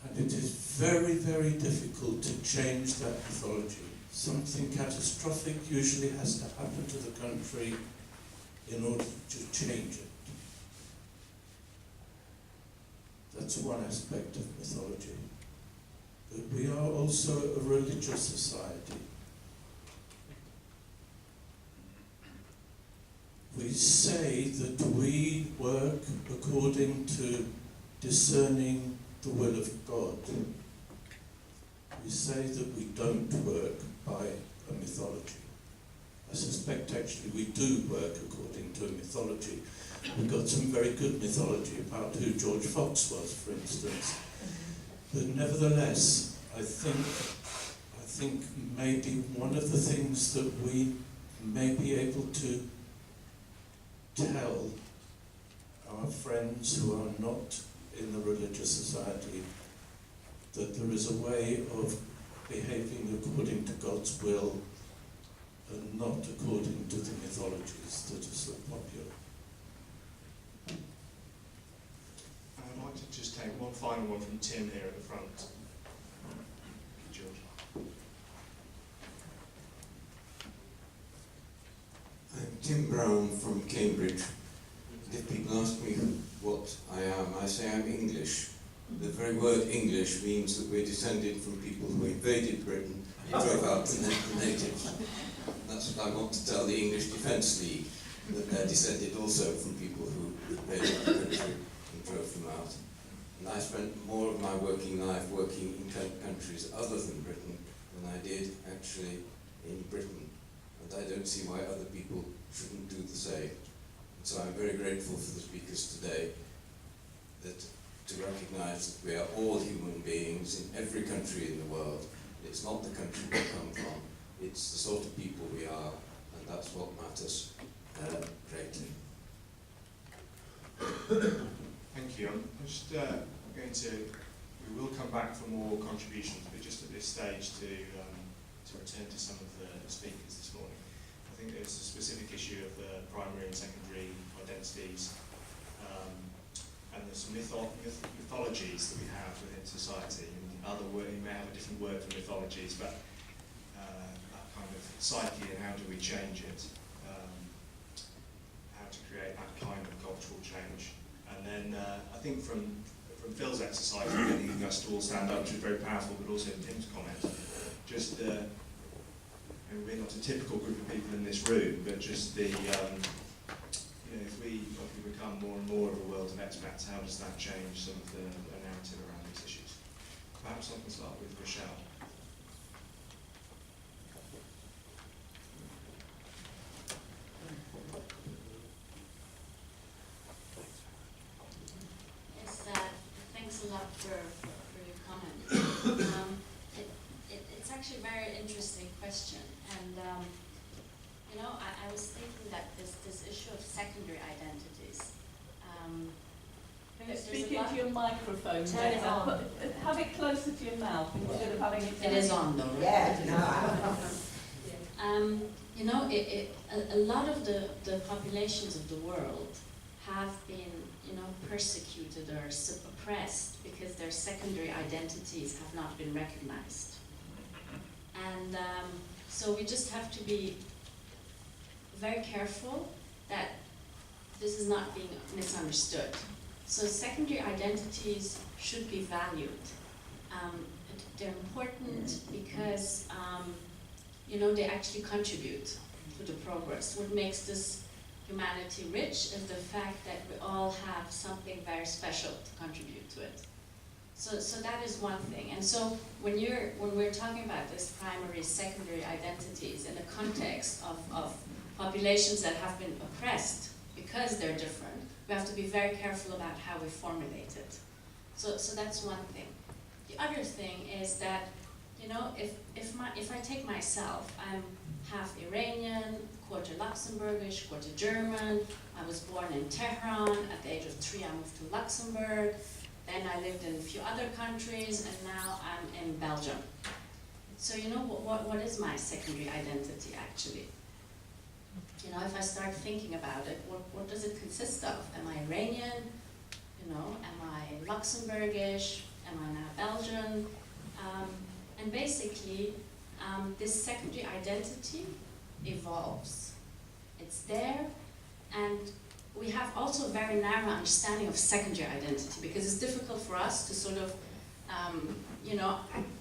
And it is very, very difficult to change that mythology. Something catastrophic usually has to happen to the country in order to change it. That's one aspect of mythology. But we are also a religious society. We say that we work according to discerning the will of God. We say that we don't work by a mythology. I suspect actually we do work according to a mythology. We've got some very good mythology about who George Fox was, for instance. But nevertheless, I think maybe one of the things that we may be able to tell our friends who are not in the religious society that there is a way of behaving according to God's will and not according to the mythologies that are so popular. I'd like to just take one final one from Tim here at the front. Thank you, George. I'm Tim Brown from Cambridge. If people ask me what I am, I say I'm English. The very word English means that we're descended from people who invaded Britain and drove out the natives. That's what I want to tell the English Defence League, that they're descended also from people who invaded the country and drove them out. And I spent more of my working life working in countries other than Britain than I did actually in Britain, and I don't see why other people shouldn't do the same. And so I'm very grateful for the speakers today to recognise that we are all human beings in every country in the world. It's not the country we come from, it's the sort of people we are, and that's what matters greatly. Thank you. I'm just going to, we will come back for more contributions, but just at this stage to return to some of the speakers this morning. I think there's a specific issue of the primary and secondary identities, and there's some mythologies that we have within society. And other word, you may have a different word for mythologies, but that kind of psyche and how do we change it? How to create that kind of cultural change. And then I think from Phil's exercise, getting us to all stand up, which is very powerful, but also Tim's comment, just we're not a typical group of people in this room, but just the if we become more and more of a world of expats, how does that change some of the narrative around these issues? Perhaps I can start with Rachel. Yes, thanks a lot for your comments. It's actually a very interesting question, and I was thinking that this issue of secondary identities. Speak into your microphone. Turn it on. Have it closer to your mouth instead of having it. It is on though. Yeah, A lot of the populations of the world have been, persecuted or oppressed because their secondary identities have not been recognized. And so we just have to be very careful that this is not being misunderstood. So secondary identities should be valued. They're important because, they actually contribute to the progress. What makes this humanity rich is the fact that we all have something very special to contribute to it. So that is one thing. And so when we're talking about this primary, secondary identities in the context of populations that have been oppressed because they're different, we have to be very careful about how we formulate it. So that's one thing. The other thing is that, if I take myself, I'm half Iranian, quarter Luxembourgish, quarter German. I was born in Tehran. At the age of 3, I moved to Luxembourg. Then I lived in a few other countries, and now I'm in Belgium. So what is my secondary identity actually? If I start thinking about it, what does it consist of? Am I Iranian? Am I Luxembourgish? Am I now Belgian? And basically, this secondary identity evolves. It's there, and we have also a very narrow understanding of secondary identity because it's difficult for us to sort of,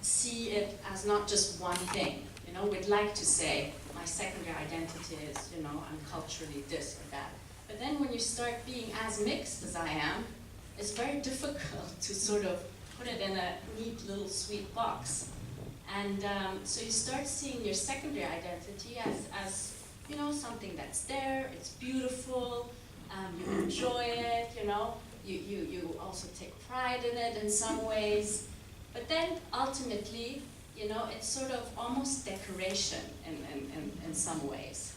see it as not just one thing. We'd like to say my secondary identity is, I'm culturally this or that. But then when you start being as mixed as I am, it's very difficult to sort of put it in a neat little sweet box. And so you start seeing your secondary identity as something that's there, it's beautiful, you enjoy it, you also take pride in it in some ways. But then ultimately, it's sort of almost decoration in some ways.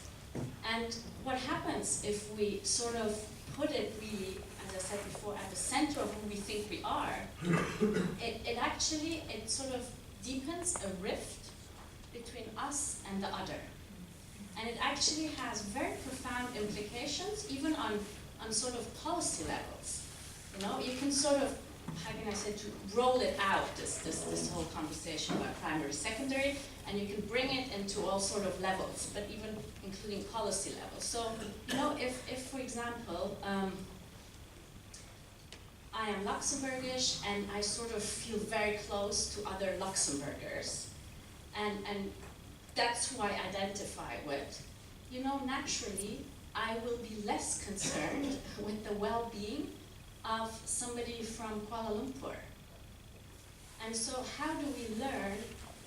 And what happens if we sort of put it really, as I said before, at the center of who we think we are, it sort of deepens a rift between us and the other. And it actually has very profound implications, even on sort of policy levels. You can sort of, how can I say, to roll it out, this whole conversation about primary, secondary, and you can bring it into all sort of levels, but even including policy levels. So, if for example, I am Luxembourgish and I sort of feel very close to other Luxembourgers, and that's who I identify with, naturally, I will be less concerned with the well-being of somebody from Kuala Lumpur. And so how do we learn,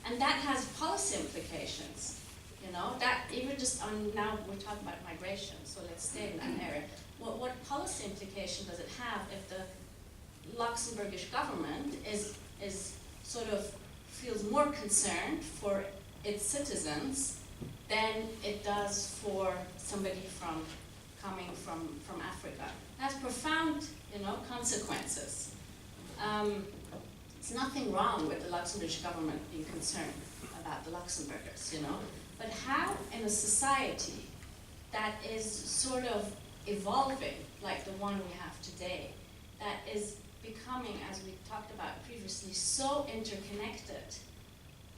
and that has policy implications, You know, that even just on, now we're talking about migration, so let's stay in that area. What policy implication does it have if the Luxembourgish government is sort of feels more concerned for its citizens than it does for somebody coming from Africa? It has profound, you know, consequences. There's nothing wrong with the Luxembourgish government being concerned about the Luxembourgers, you know, but how in a society that is sort of evolving, like the one we have today, that is becoming, as we talked about previously, so interconnected,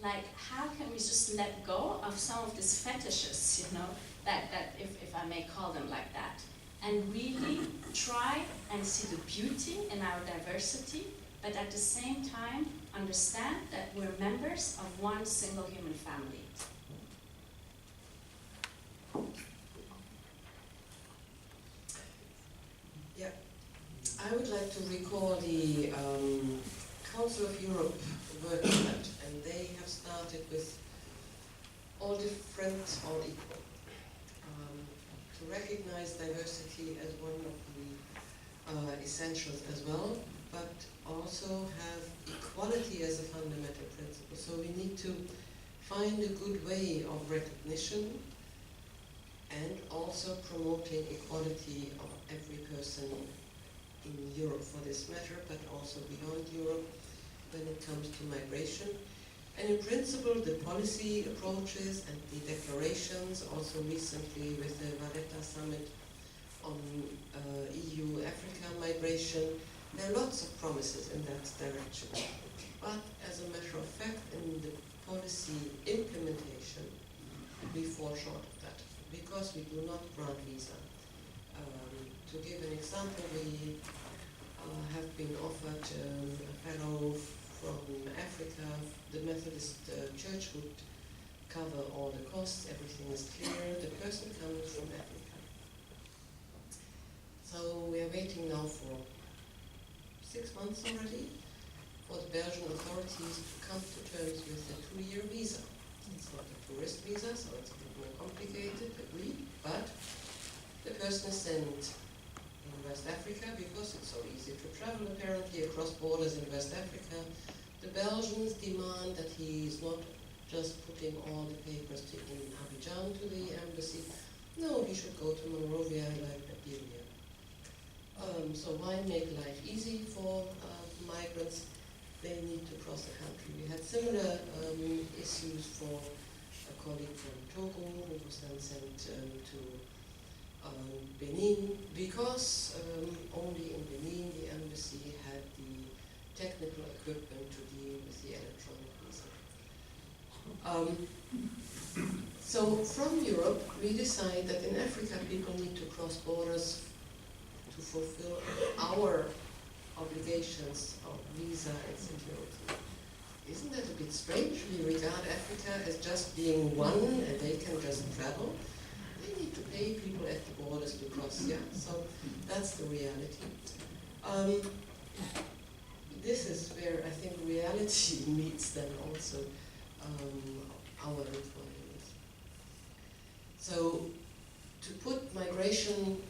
like how can we just let go of some of these fetishes, you know, that if I may call them like that, and really try and see the beauty in our diversity, but at the same time understand that we're members of one single human family. Yeah, I would like to recall the Council of Europe workshop, and they have started with all different, all equal. To recognize diversity as one of the essentials as well, but also have equality as a fundamental principle. So we need to find a good way of recognition and also promoting equality of every person in Europe for this matter, but also beyond Europe when it comes to migration. And in principle, the policy approaches and the declarations, also recently with the Valletta Summit on EU-Africa migration, there are lots of promises in that direction. But as a matter of fact, in the policy implementation, we fall short of that, because we do not grant visa. To give an example, we have been offered a fellow from Africa. The Methodist Church would cover all the costs, everything is clear. The person comes from Africa. So we are waiting now for 6 months already for the Belgian authorities to come to terms with a 2-year visa. It's not a tourist visa, so it's a bit more complicated, agreed, but the person is sent in West Africa because it's so easy to travel apparently across borders in West Africa. The Belgians demand that he is not just putting all the papers in Abidjan to the embassy. No, he should go to Monrovia like Liberia. So why make life easy for migrants? They need to cross the country. We had similar issues for a colleague from Togo who was then sent to Benin, because only in Benin the embassy had the technical equipment to deal with the electronic visa. So from Europe, we decide that in Africa people need to cross borders to fulfill our obligations of visa and security. Isn't that a bit strange? We regard Africa as just being one and they can just travel. They need to pay people at the borders to cross, yeah? So that's the reality. This is where I think reality meets then also our requirements. So to put migration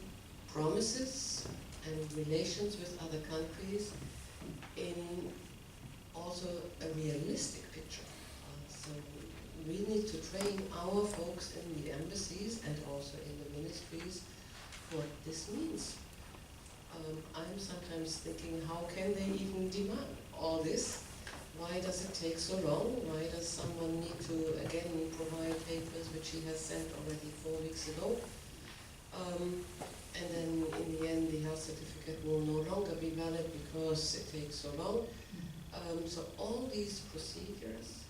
promises and relations with other countries in also a realistic picture. So we need to train our folks in the embassies and also in the ministries what this means. I'm sometimes thinking, how can they even demand all this? Why does it take so long? Why does someone need to again provide papers which he has sent already 4 weeks ago? And then in the end the health certificate will no longer be valid because it takes so long. So all these procedures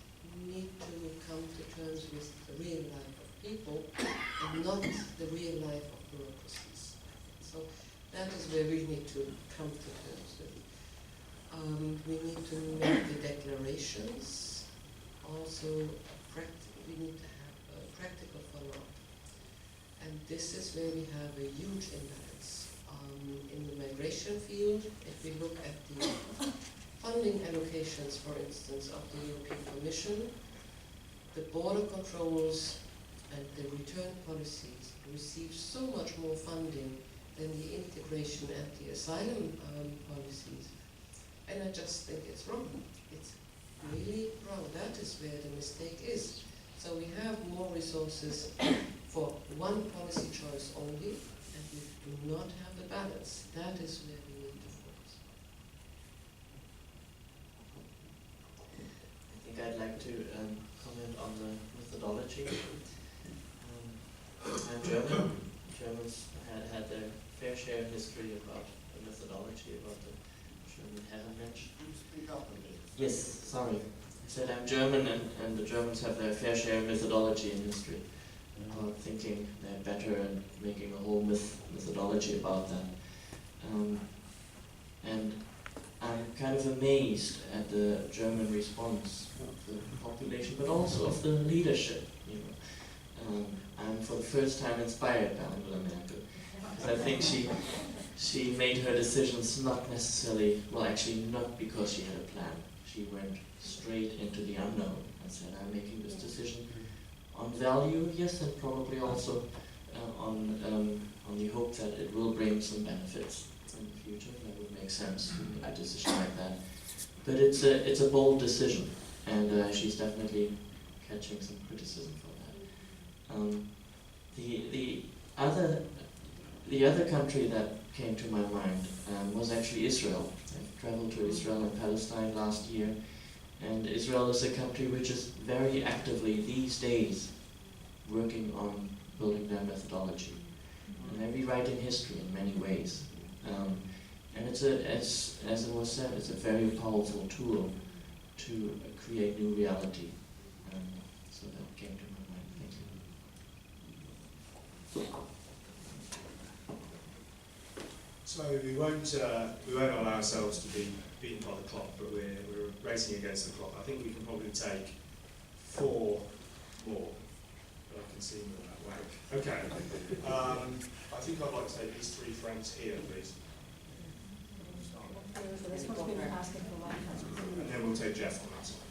need to come to terms with the real life of people and not the real life of bureaucracies. So that is where we need to come to terms with. We need to make the declarations. Also, we need to have a practical follow-up. And this is where we have a huge imbalance. In the migration field, if we look at the funding allocations, for instance, of the European Commission, the border controls and the return policies receive so much more funding than the integration and the asylum policies. And I just think it's wrong. It's really wrong. That is where the mistake is. So we have more resources for one policy choice only, and we do not have the balance. That is where we need to focus. I think I'd like to comment on the methodology. I'm German. Germans had their fair share of history about the methodology, about the German Herrenmensch. Can you speak up a bit? Yes, sorry. I said I'm German, and the Germans have their fair share of methodology in history. About thinking they're better and making a whole methodology about that. And I'm kind of amazed at the German response of the population, but also of the leadership. I'm for the first time inspired by Angela Merkel, because I think she made her decisions not necessarily, well, actually not because she had a plan. She went straight into the unknown and said, I'm making this decision on value, yes, and probably also on the hope that it will bring some benefits in the future. That would make sense to make a decision like that. But it's a bold decision, and she's definitely catching some criticism for that. The other country that came to my mind was actually Israel. I traveled to Israel and Palestine last year, and Israel is a country which is very actively these days working on building their methodology. And they're rewriting history in many ways. And it's as it was said, it's a very powerful tool to create new reality. So that came to my mind. Thank you. So we won't allow ourselves to be beaten by the clock, but we're racing against the clock. I think we can probably take 4 more, but I can see more that way. Okay. I think I'd like to take these 3 friends here, please. This one's been asking for a while. And then we'll take Jeff on that side.